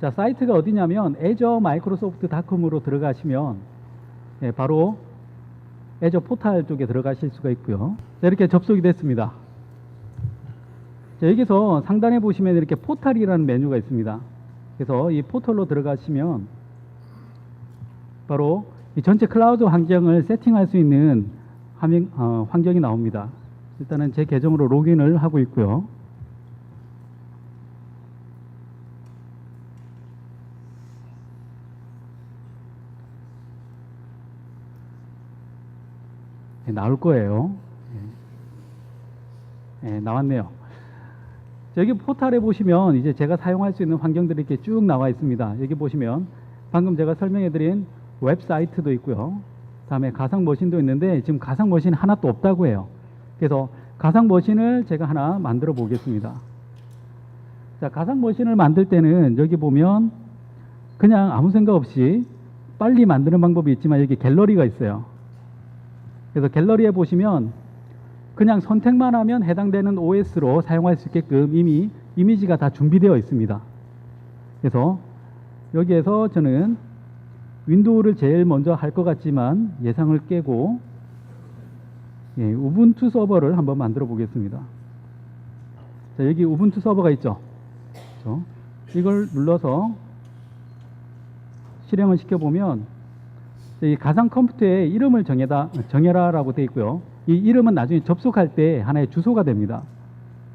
자, 사이트가 어디냐면 azure-microsoft.com으로 들어가시면 바로 애저 포탈 쪽에 들어가실 수가 있고요. 자, 이렇게 접속이 됐습니다. 자, 여기서 상단에 보시면 이렇게 포탈이라는 메뉴가 있습니다. 그래서 이 포털로 들어가시면 바로 이 전체 클라우드 환경을 세팅할 수 있는 환경이 나옵니다. 일단은 제 계정으로 로그인을 하고 있고요. 나올 거예요. 나왔네요. 여기 포탈에 보시면 이제 제가 사용할 수 있는 환경들이 이렇게 쭉 나와 있습니다. 여기 보시면 방금 제가 설명해 드린 웹사이트도 있고요. 다음에 가상 머신도 있는데 지금 가상 머신 하나도 없다고 해요. 그래서 가상 머신을 제가 하나 만들어 보겠습니다. 자, 가상 머신을 만들 때는 여기 보면 그냥 아무 생각 없이 빨리 만드는 방법이 있지만 여기 갤러리가 있어요. 그래서 갤러리에 보시면 그냥 선택만 하면 해당되는 OS로 사용할 수 있게끔 이미 이미지가 다 준비되어 있습니다. 그래서 여기에서 저는 윈도우를 제일 먼저 할 것 같지만 예상을 깨고 우분투 서버를 한번 만들어 보겠습니다. 자, 여기 우분투 서버가 있죠. 그렇죠? 이걸 눌러서 실행을 시켜보면 이 가상 컴퓨터에 이름을 정해라라고 되어 있고요. 이 이름은 나중에 접속할 때 하나의 주소가 됩니다.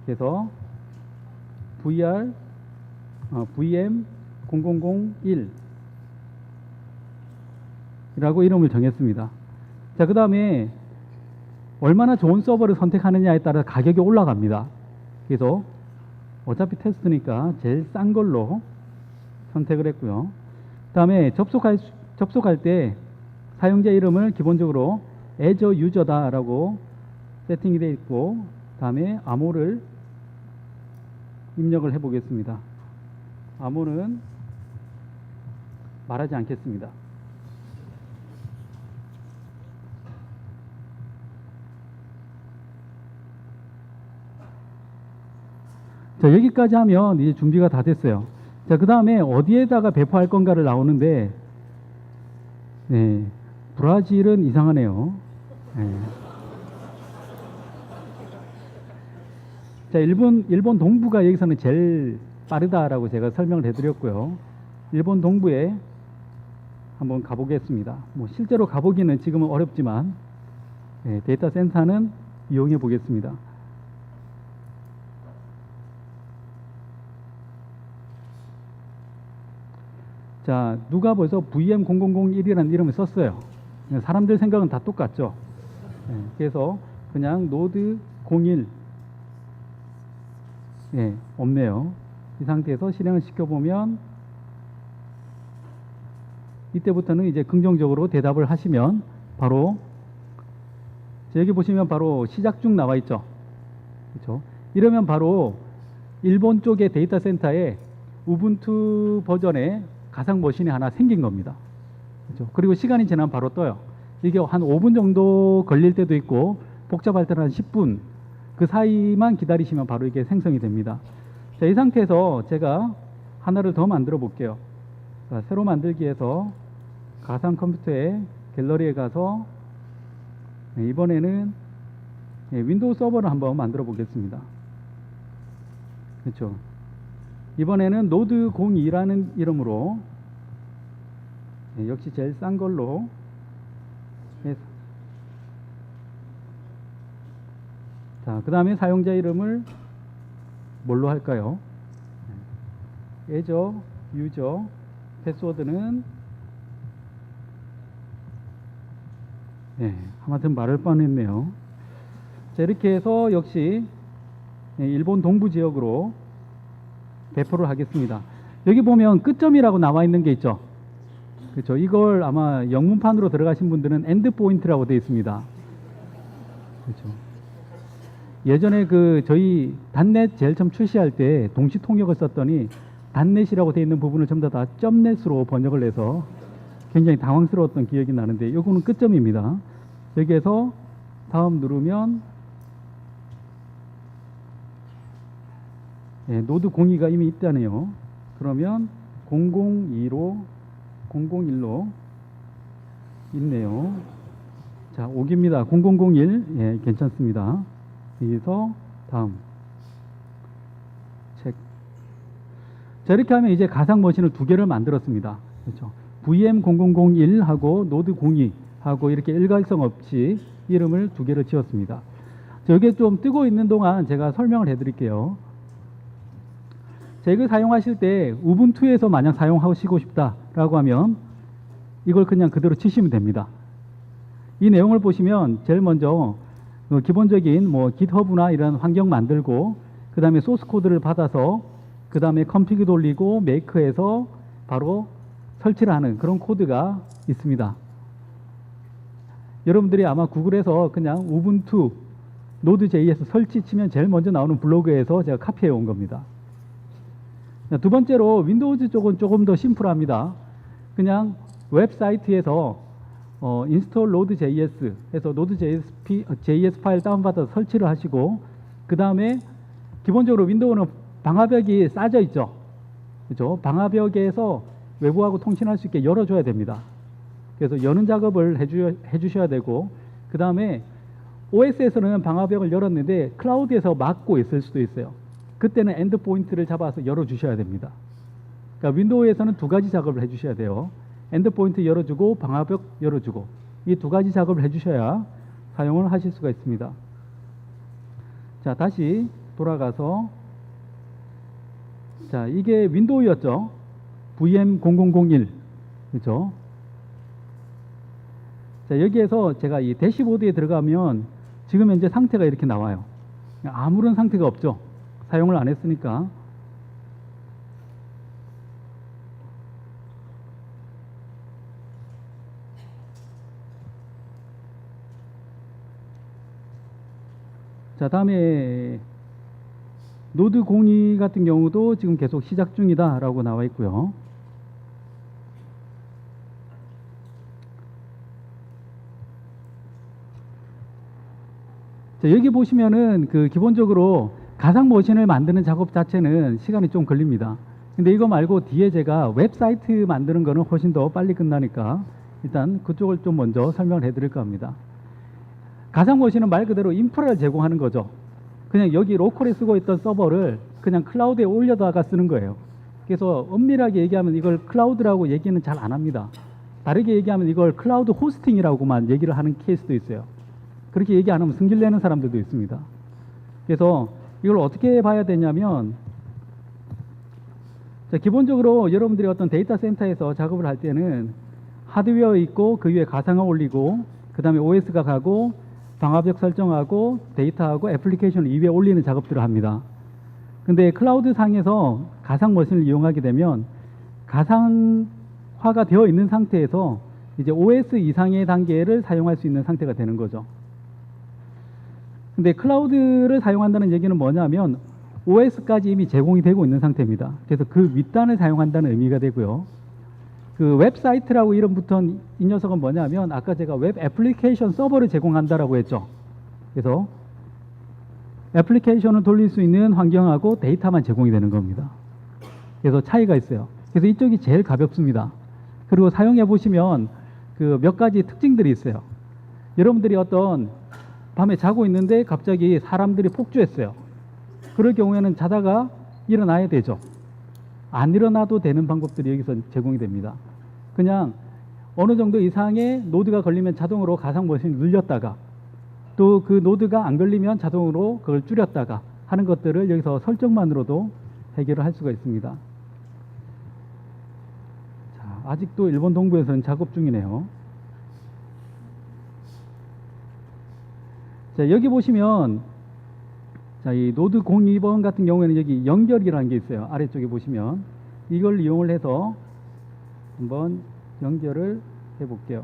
그래서 VM0001 이라고 이름을 정했습니다. 자, 그 다음에 얼마나 좋은 서버를 선택하느냐에 따라 가격이 올라갑니다. 그래서 어차피 테스트니까 제일 싼 걸로 선택을 했고요. 그 다음에 접속할 때 사용자 이름을 기본적으로 Azure 유저다라고 세팅이 되어 있고, 다음에 암호를 입력을 해 보겠습니다. 암호는 말하지 않겠습니다. 자, 여기까지 하면 이제 준비가 다 됐어요. 자, 그 다음에 어디에다가 배포할 건가를 나오는데, 브라질은 이상하네요. 자, 일본 동부가 여기서는 제일 빠르다라고 제가 설명을 해드렸고요. 일본 동부에 한번 가보겠습니다. 뭐 실제로 가보기는 지금은 어렵지만 데이터 센터는 이용해 보겠습니다. 자, 누가 벌써 VM0001이라는 이름을 썼어요. 사람들 생각은 다 똑같죠. 그래서 그냥 노드 01 없네요. 이 상태에서 실행을 시켜보면 이때부터는 이제 긍정적으로 대답을 하시면 바로 여기 보시면 바로 시작 중 나와 있죠. 그렇죠? 이러면 바로 일본 쪽의 데이터 센터에 우분투 버전의 가상 머신이 하나 생긴 겁니다. 그렇죠? 그리고 시간이 지나면 바로 떠요. 이게 한 5분 정도 걸릴 때도 있고 복잡할 때는 한 10분 그 사이만 기다리시면 바로 이게 생성이 됩니다. 자, 이 상태에서 제가 하나를 더 만들어 볼게요. 자, 새로 만들기에서 가상 컴퓨터의 갤러리에 가서 이번에는 윈도우 서버를 한번 만들어 보겠습니다. 그렇죠? 이번에는 노드 02라는 이름으로 역시 제일 싼 걸로 해서, 자, 그 다음에 사용자 이름을 뭘로 할까요? Azure 유저, 패스워드는 아무튼 말을 뻔했네요. 자, 이렇게 해서 역시 일본 동부 지역으로 배포를 하겠습니다. 여기 보면 끝점이라고 나와 있는 게 있죠. 그렇죠. 이걸 아마 영문판으로 들어가신 분들은 엔드 포인트라고 되어 있습니다. 그렇죠. 예전에 저희 단넷 제일 처음 출시할 때 동시 통역을 썼더니 단넷이라고 되어 있는 부분을 전부 다 점넷으로 번역을 해서 굉장히 당황스러웠던 기억이 나는데 이거는 끝점입니다. 여기에서 다음 누르면 노드 02가 이미 있다네요. 그러면 001로 있네요. 자, 5기입니다. 0001 괜찮습니다. 여기서 다음 책. 자, 이렇게 하면 이제 가상 머신을 두 개를 만들었습니다. 그렇죠? VM0001하고 노드 02하고 이렇게 일관성 없이 이름을 두 개를 지었습니다. 자, 여기에 좀 뜨고 있는 동안 제가 설명을 해드릴게요. 자, 이걸 사용하실 때 우분투에서 만약 사용하시고 싶다라고 하면 이걸 그냥 그대로 치시면 됩니다. 이 내용을 보시면 제일 먼저 기본적인 뭐 GitHub나 이런 환경 만들고 그 다음에 소스 코드를 받아서 그 다음에 컴피그 돌리고 메이크해서 바로 설치를 하는 그런 코드가 있습니다. 여러분들이 아마 구글에서 그냥 우분투 노드.js 설치 치면 제일 먼저 나오는 블로그에서 제가 카피해 온 겁니다. 두 번째로 윈도우즈 쪽은 조금 더 심플합니다. 그냥 웹사이트에서 install node.js 해서 node.js 파일 다운받아서 설치를 하시고 그 다음에 기본적으로 윈도우는 방화벽이 싸져 있죠. 그렇죠? 방화벽에서 외부하고 통신할 수 있게 열어줘야 됩니다. 그래서 여는 작업을 해주셔야 되고 그 다음에 OS에서는 방화벽을 열었는데 클라우드에서 막고 있을 수도 있어요. 그때는 엔드 포인트를 잡아서 열어주셔야 됩니다. 그러니까 윈도우에서는 두 가지 작업을 해주셔야 돼요. 엔드 포인트 열어주고 방화벽 열어주고 이 두 가지 작업을 해주셔야 사용을 하실 수가 있습니다. 자, 다시 돌아가서 자, 이게 윈도우였죠. VM0001 그렇죠? 자, 여기에서 제가 이 대시보드에 들어가면 지금 현재 상태가 이렇게 나와요. 아무런 상태가 없죠. 사용을 안 했으니까. 자, 다음에 노드 02 같은 경우도 지금 계속 시작 중이다 라고 나와 있고요. 자, 여기 보시면은 그 기본적으로 가상 머신을 만드는 작업 자체는 시간이 좀 걸립니다. 근데 이거 말고 뒤에 제가 웹사이트 만드는 거는 훨씬 더 빨리 끝나니까 일단 그쪽을 좀 먼저 설명을 해드릴까 합니다. 가상 머신은 말 그대로 인프라를 제공하는 거죠. 그냥 여기 로컬에 쓰고 있던 서버를 그냥 클라우드에 올려다가 쓰는 거예요. 그래서 엄밀하게 얘기하면 이걸 클라우드라고 얘기는 잘 안 합니다. 다르게 얘기하면 이걸 클라우드 호스팅이라고만 얘기를 하는 케이스도 있어요. 그렇게 얘기 안 하면 승질 내는 사람들도 있습니다. 그래서 이걸 어떻게 봐야 되냐면 자, 기본적으로 여러분들이 어떤 데이터 센터에서 작업을 할 때는 하드웨어 있고 그 위에 가상화 올리고 그 다음에 OS가 가고 방화벽 설정하고 데이터하고 애플리케이션을 이 위에 올리는 작업들을 합니다. 근데 클라우드 상에서 가상 머신을 이용하게 되면 가상화가 되어 있는 상태에서 이제 OS 이상의 단계를 사용할 수 있는 상태가 되는 거죠. 근데 클라우드를 사용한다는 얘기는 뭐냐면 OS까지 이미 제공이 되고 있는 상태입니다. 그래서 그 윗단을 사용한다는 의미가 되고요. 그 웹사이트라고 이름 붙은 이 녀석은 뭐냐면 아까 제가 웹 애플리케이션 서버를 제공한다라고 했죠. 그래서 애플리케이션을 돌릴 수 있는 환경하고 데이터만 제공이 되는 겁니다. 그래서 차이가 있어요. 그래서 이쪽이 제일 가볍습니다. 그리고 사용해 보시면 그 몇 가지 특징들이 있어요. 여러분들이 어떤 밤에 자고 있는데 갑자기 사람들이 폭주했어요. 그럴 경우에는 자다가 일어나야 되죠. 안 일어나도 되는 방법들이 여기서 제공이 됩니다. 그냥 어느 정도 이상의 노드가 걸리면 자동으로 가상 머신을 늘렸다가 또 그 노드가 안 걸리면 자동으로 그걸 줄였다가 하는 것들을 여기서 설정만으로도 해결을 할 수가 있습니다. 자, 아직도 일본 동부에서는 작업 중이네요. 자, 여기 보시면 자, 이 노드 02번 같은 경우에는 여기 연결이라는 게 있어요. 아래쪽에 보시면 이걸 이용을 해서 한번 연결을 해 볼게요.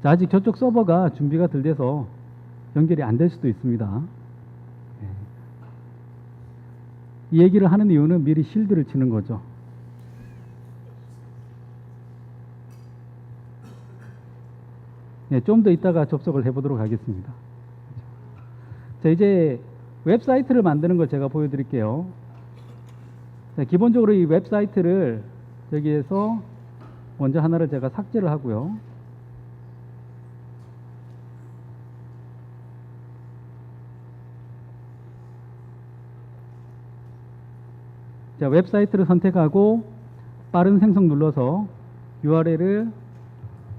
자, 아직 저쪽 서버가 준비가 덜 돼서 연결이 안 될 수도 있습니다. 이 얘기를 하는 이유는 미리 실드를 치는 거죠. 네, 좀 더 이따가 접속을 해보도록 하겠습니다. 자, 이제 웹사이트를 만드는 걸 제가 보여드릴게요. 자, 기본적으로 이 웹사이트를 여기에서 먼저 하나를 제가 삭제를 하고요. 자, 웹사이트를 선택하고 빠른 생성 눌러서 URL을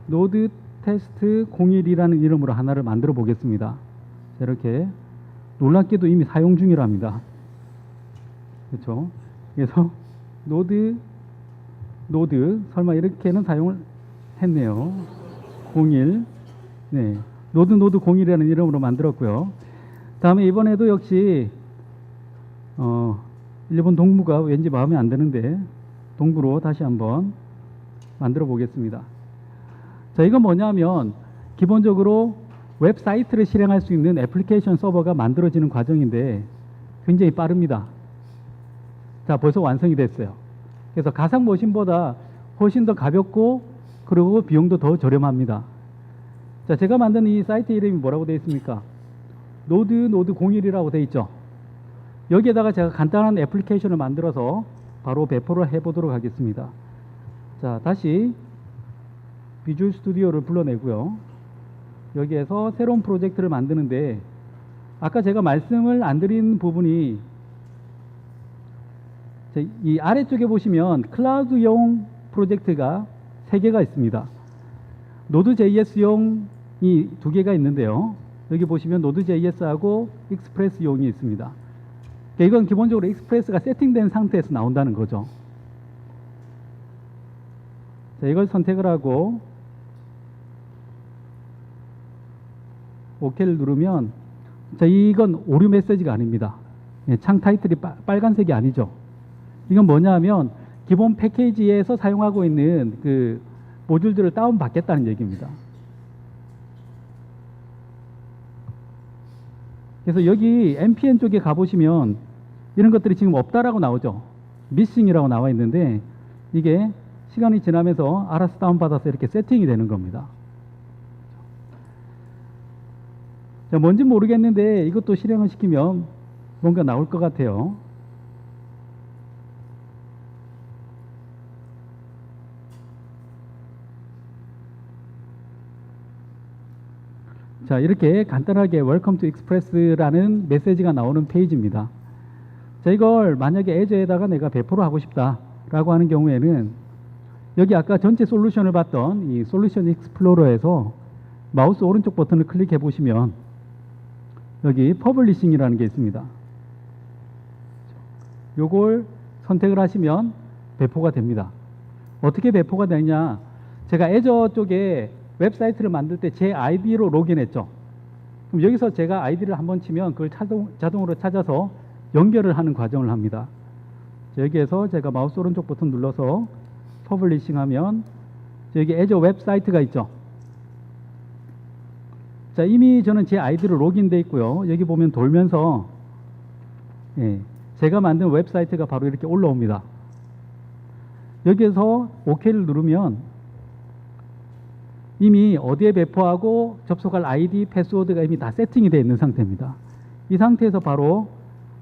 node test 01이라는 이름으로 하나를 만들어 보겠습니다. 자, 이렇게 놀랍게도 이미 사용 중이랍니다. 그렇죠? 그래서 노드 설마 이렇게는 사용을 했네요. 01. 네. 노드 01이라는 이름으로 만들었고요. 다음에 이번에도 역시 일본 동부가 왠지 마음에 안 드는데 동부로 다시 한번 만들어 보겠습니다. 자, 이건 뭐냐면 기본적으로 웹사이트를 실행할 수 있는 애플리케이션 서버가 만들어지는 과정인데 굉장히 빠릅니다. 자, 벌써 완성이 됐어요. 그래서 가상 머신보다 훨씬 더 가볍고 그리고 비용도 더 저렴합니다. 자, 제가 만든 이 사이트 이름이 뭐라고 되어 있습니까? 노드 01이라고 되어 있죠. 여기에다가 제가 간단한 애플리케이션을 만들어서 바로 배포를 해보도록 하겠습니다. 자, 다시 비주얼 스튜디오를 불러내고요. 여기에서 새로운 프로젝트를 만드는데 아까 제가 말씀을 안 드린 부분이 이 아래쪽에 보시면 클라우드용 프로젝트가 3개가 있습니다. 노드.js용이 2개가 있는데요. 여기 보시면 노드.js하고 익스프레스용이 있습니다. 이건 기본적으로 익스프레스가 세팅된 상태에서 나온다는 거죠. 자, 이걸 선택을 하고 OK를 누르면 자, 이건 오류 메시지가 아닙니다. 창 타이틀이 빨간색이 아니죠. 이건 뭐냐 하면 기본 패키지에서 사용하고 있는 그 모듈들을 다운받겠다는 얘기입니다. 그래서 여기 npm 쪽에 가보시면 이런 것들이 지금 없다라고 나오죠. missing이라고 나와 있는데 이게 시간이 지나면서 알아서 다운받아서 이렇게 세팅이 되는 겁니다. 자, 뭔지 모르겠는데 이것도 실행을 시키면 뭔가 나올 것 같아요. 자, 이렇게 간단하게 Welcome to Express라는 메시지가 나오는 페이지입니다. 자, 이걸 만약에 애저에다가 내가 배포를 하고 싶다라고 하는 경우에는 여기 아까 전체 솔루션을 봤던 이 솔루션 익스플로러에서 마우스 오른쪽 버튼을 클릭해 보시면 여기 퍼블리싱이라는 게 있습니다. 요걸 선택을 하시면 배포가 됩니다. 어떻게 배포가 되냐? 제가 애저 쪽에 웹사이트를 만들 때 제 아이디로 로그인했죠. 그럼 여기서 제가 아이디를 한번 치면 그걸 자동으로 찾아서 연결을 하는 과정을 합니다. 여기에서 제가 마우스 오른쪽 버튼 눌러서 퍼블리싱 하면 여기 애저 웹사이트가 있죠. 자, 이미 저는 제 아이디로 로그인돼 있고요. 여기 보면 돌면서 제가 만든 웹사이트가 바로 이렇게 올라옵니다. 여기에서 OK를 누르면 이미 어디에 배포하고 접속할 아이디, 패스워드가 이미 다 세팅이 되어 있는 상태입니다. 이 상태에서 바로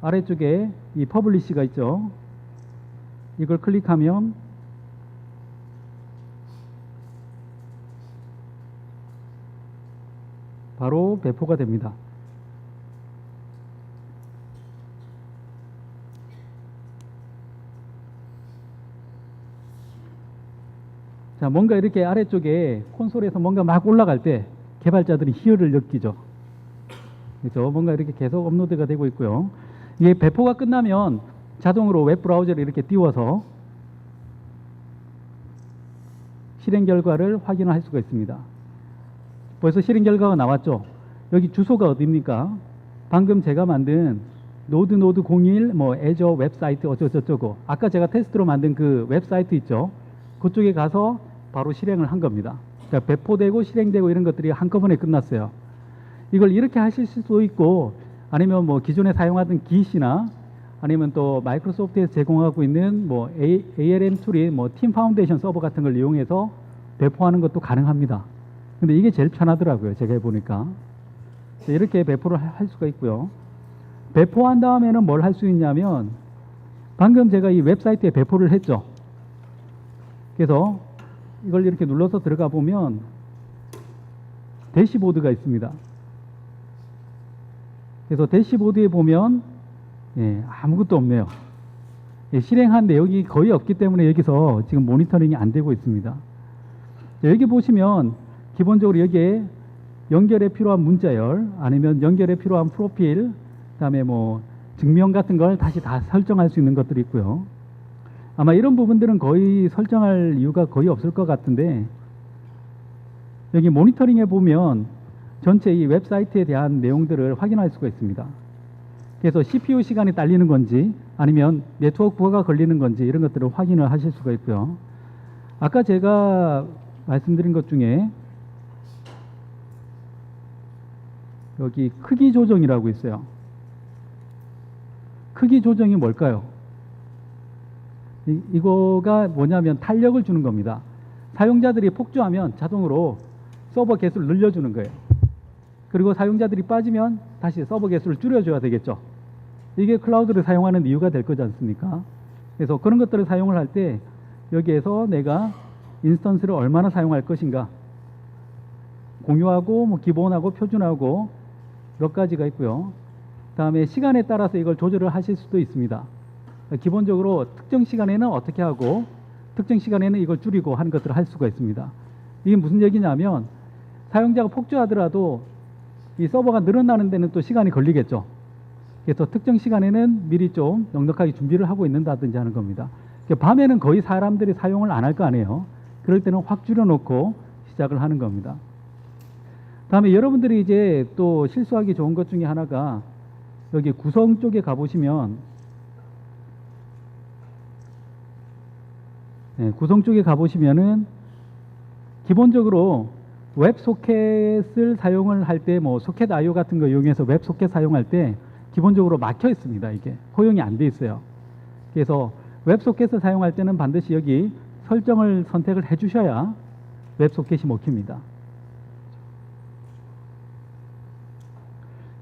아래쪽에 이 퍼블리시가 있죠. 이걸 클릭하면 바로 배포가 됩니다. 자, 뭔가 이렇게 아래쪽에 콘솔에서 뭔가 막 올라갈 때 개발자들이 희열을 느끼죠. 그렇죠? 뭔가 이렇게 계속 업로드가 되고 있고요. 이게 배포가 끝나면 자동으로 웹 브라우저를 이렇게 띄워서 실행 결과를 확인할 수가 있습니다. 벌써 실행 결과가 나왔죠. 여기 주소가 어디입니까? 방금 제가 만든 노드 01 뭐 애저 웹사이트 어쩌고저쩌고 아까 제가 테스트로 만든 그 웹사이트 있죠. 그쪽에 가서 바로 실행을 한 겁니다. 자, 배포되고 실행되고 이런 것들이 한꺼번에 끝났어요. 이걸 이렇게 하실 수도 있고 아니면 뭐 기존에 사용하던 Git이나 아니면 또 마이크로소프트에서 제공하고 있는 뭐 ALM 툴인 뭐 팀 파운데이션 서버 같은 걸 이용해서 배포하는 것도 가능합니다. 근데 이게 제일 편하더라고요. 제가 해보니까. 이렇게 배포를 할 수가 있고요. 배포한 다음에는 뭘 할 수 있냐면 방금 제가 이 웹사이트에 배포를 했죠. 그래서 이걸 이렇게 눌러서 들어가 보면 대시보드가 있습니다. 그래서 대시보드에 보면 아무것도 없네요. 실행한 내용이 거의 없기 때문에 여기서 지금 모니터링이 안 되고 있습니다. 여기 보시면 기본적으로 여기에 연결에 필요한 문자열 아니면 연결에 필요한 프로필 그다음에 뭐 증명 같은 걸 다시 다 설정할 수 있는 것들이 있고요. 아마 이런 부분들은 거의 설정할 이유가 거의 없을 것 같은데, 여기 모니터링에 보면 전체 이 웹사이트에 대한 내용들을 확인할 수가 있습니다. 그래서 CPU 시간이 딸리는 건지 아니면 네트워크 부하가 걸리는 건지 이런 것들을 확인을 하실 수가 있고요. 아까 제가 말씀드린 것 중에 여기 크기 조정이라고 있어요. 크기 조정이 뭘까요? 이거가 뭐냐면 탄력을 주는 겁니다. 사용자들이 폭주하면 자동으로 서버 개수를 늘려주는 거예요. 그리고 사용자들이 빠지면 다시 서버 개수를 줄여줘야 되겠죠. 이게 클라우드를 사용하는 이유가 될 거지 않습니까? 그래서 그런 것들을 사용을 할 때 여기에서 내가 인스턴스를 얼마나 사용할 것인가, 공유하고 뭐 기본하고 표준하고 몇 가지가 있고요. 다음에 시간에 따라서 이걸 조절을 하실 수도 있습니다. 기본적으로 특정 시간에는 어떻게 하고 특정 시간에는 이걸 줄이고 하는 것들을 할 수가 있습니다. 이게 무슨 얘기냐면 사용자가 폭주하더라도 이 서버가 늘어나는 데는 또 시간이 걸리겠죠. 그래서 특정 시간에는 미리 좀 넉넉하게 준비를 하고 있는다든지 하는 겁니다. 밤에는 거의 사람들이 사용을 안 할 거 아니에요. 그럴 때는 확 줄여놓고 시작을 하는 겁니다. 다음에 여러분들이 이제 또 실수하기 좋은 것 중에 하나가 여기 구성 쪽에 가보시면, 구성 쪽에 가보시면은 기본적으로 웹 소켓을 사용을 할 때 뭐 소켓 IO 같은 거 이용해서 웹 소켓 사용할 때 기본적으로 막혀 있습니다. 이게 허용이 안 돼 있어요. 그래서 웹 소켓을 사용할 때는 반드시 여기 설정을 선택을 해 주셔야 웹 소켓이 먹힙니다.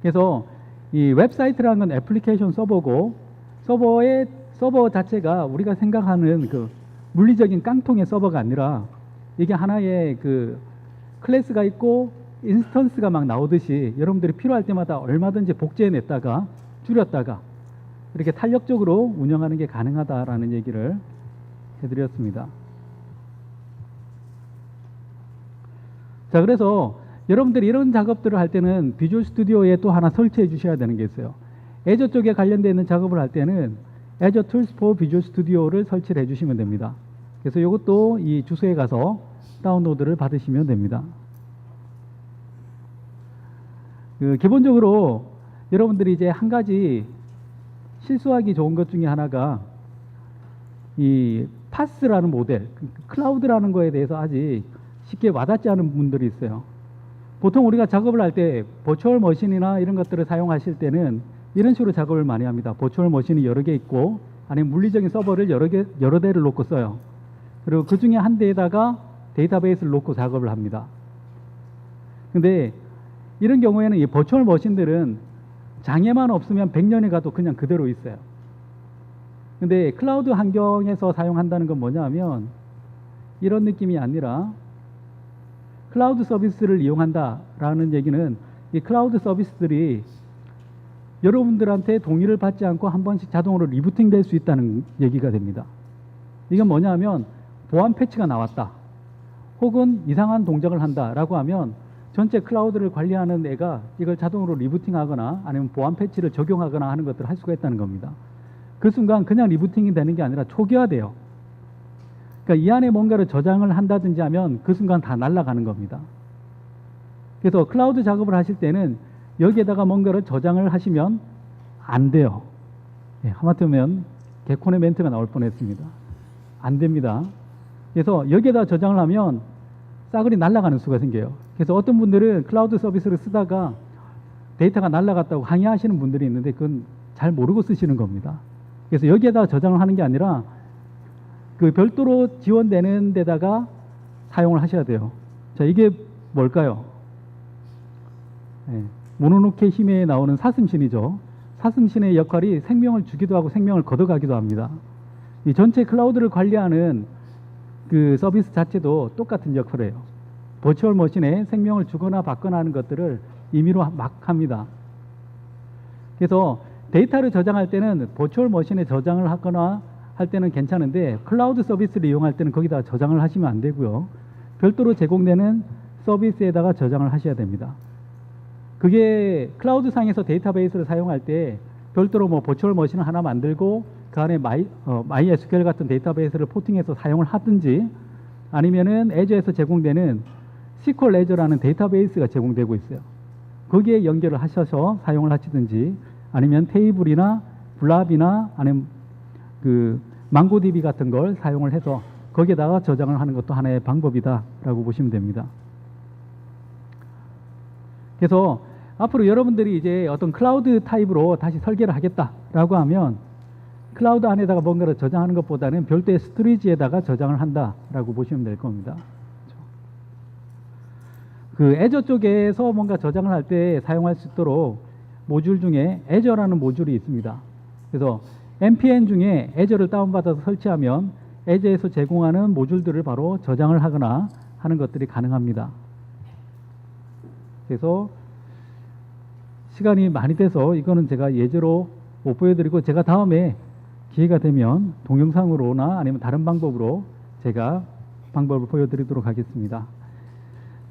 그래서 이 웹사이트라는 건 애플리케이션 서버고, 서버 자체가 우리가 생각하는 그 물리적인 깡통의 서버가 아니라 이게 하나의 그 클래스가 있고 인스턴스가 막 나오듯이 여러분들이 필요할 때마다 얼마든지 복제해 냈다가 줄였다가 이렇게 탄력적으로 운영하는 게 가능하다라는 얘기를 해드렸습니다. 자, 그래서 여러분들이 이런 작업들을 할 때는 비주얼 스튜디오에 또 하나 설치해 주셔야 되는 게 있어요. 애저 쪽에 관련되어 있는 작업을 할 때는 Azure Tools for Visual Studio를 설치를 해주시면 됩니다. 그래서 이것도 이 주소에 가서 다운로드를 받으시면 됩니다. 기본적으로 여러분들이 이제 한 가지 실수하기 좋은 것 중에 하나가 이 파스라는 모델, 클라우드라는 거에 대해서 아직 쉽게 와닿지 않은 분들이 있어요. 보통 우리가 작업을 할 때 버추얼 머신이나 이런 것들을 사용하실 때는 이런 식으로 작업을 많이 합니다. 버추얼 머신이 여러 개 있고 아니면 물리적인 서버를 여러 대를 놓고 써요. 그리고 그 중에 한 대에다가 데이터베이스를 놓고 작업을 합니다. 근데 이런 경우에는 이 버추얼 머신들은 장애만 없으면 100년이 가도 그냥 그대로 있어요. 근데 클라우드 환경에서 사용한다는 건 뭐냐면 이런 느낌이 아니라 클라우드 서비스를 이용한다라는 얘기는 이 클라우드 서비스들이 여러분들한테 동의를 받지 않고 한 번씩 자동으로 리부팅 될 수 있다는 얘기가 됩니다. 이건 뭐냐면 보안 패치가 나왔다, 혹은 이상한 동작을 한다라고 하면 전체 클라우드를 관리하는 애가 이걸 자동으로 리부팅 하거나 아니면 보안 패치를 적용하거나 하는 것들을 할 수가 있다는 겁니다. 그 순간 그냥 리부팅이 되는 게 아니라 초기화돼요. 그러니까 이 안에 뭔가를 저장을 한다든지 하면 그 순간 다 날아가는 겁니다. 그래서 클라우드 작업을 하실 때는 여기에다가 뭔가를 저장을 하시면 안 돼요. 하마터면 개콘의 멘트가 나올 뻔했습니다. 안 됩니다. 그래서 여기에다 저장을 하면 싸그리 날아가는 수가 생겨요. 그래서 어떤 분들은 클라우드 서비스를 쓰다가 데이터가 날아갔다고 항의하시는 분들이 있는데 그건 잘 모르고 쓰시는 겁니다. 그래서 여기에다 저장을 하는 게 아니라 그 별도로 지원되는 데다가 사용을 하셔야 돼요. 자, 이게 뭘까요? 모노노케 힘에 나오는 사슴신이죠. 사슴신의 역할이 생명을 주기도 하고 생명을 걷어가기도 합니다. 이 전체 클라우드를 관리하는 그 서비스 자체도 똑같은 역할을 해요. 버추얼 머신에 생명을 주거나 받거나 하는 것들을 임의로 막 합니다. 그래서 데이터를 저장할 때는 버추얼 머신에 저장을 하거나 할 때는 괜찮은데 클라우드 서비스를 이용할 때는 거기다 저장을 하시면 안 되고요. 별도로 제공되는 서비스에다가 저장을 하셔야 됩니다. 그게 클라우드 상에서 데이터베이스를 사용할 때 별도로 뭐 버추얼 머신을 하나 만들고 그 안에 MySQL 같은 데이터베이스를 포팅해서 사용을 하든지 아니면은 애저에서 제공되는 SQL 애저라는 데이터베이스가 제공되고 있어요. 거기에 연결을 하셔서 사용을 하시든지 아니면 테이블이나 블랍이나 아니면 그 망고DB 같은 걸 사용을 해서 거기에다가 저장을 하는 것도 하나의 방법이다라고 보시면 됩니다. 그래서 앞으로 여러분들이 이제 어떤 클라우드 타입으로 다시 설계를 하겠다라고 하면 클라우드 안에다가 뭔가를 저장하는 것보다는 별도의 스토리지에다가 저장을 한다라고 보시면 될 겁니다. 그 애저 쪽에서 뭔가 저장을 할 때 사용할 수 있도록 모듈 중에 애저라는 모듈이 있습니다. 그래서 npm 중에 애저를 다운받아서 설치하면 애저에서 제공하는 모듈들을 바로 저장을 하거나 하는 것들이 가능합니다. 그래서 시간이 많이 돼서 이거는 제가 예제로 못 보여드리고 제가 다음에 기회가 되면 동영상으로나 아니면 다른 방법으로 제가 방법을 보여드리도록 하겠습니다.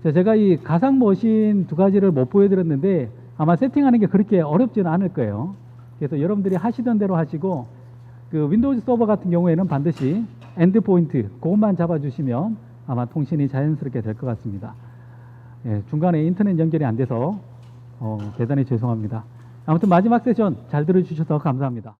자, 제가 이 가상 머신 두 가지를 못 보여드렸는데 아마 세팅하는 게 그렇게 어렵지는 않을 거예요. 그래서 여러분들이 하시던 대로 하시고 그 윈도우즈 서버 같은 경우에는 반드시 엔드포인트 그것만 잡아주시면 아마 통신이 자연스럽게 될 것 같습니다. 예, 중간에 인터넷 연결이 안 돼서 대단히 죄송합니다. 아무튼 마지막 세션 잘 들어주셔서 감사합니다.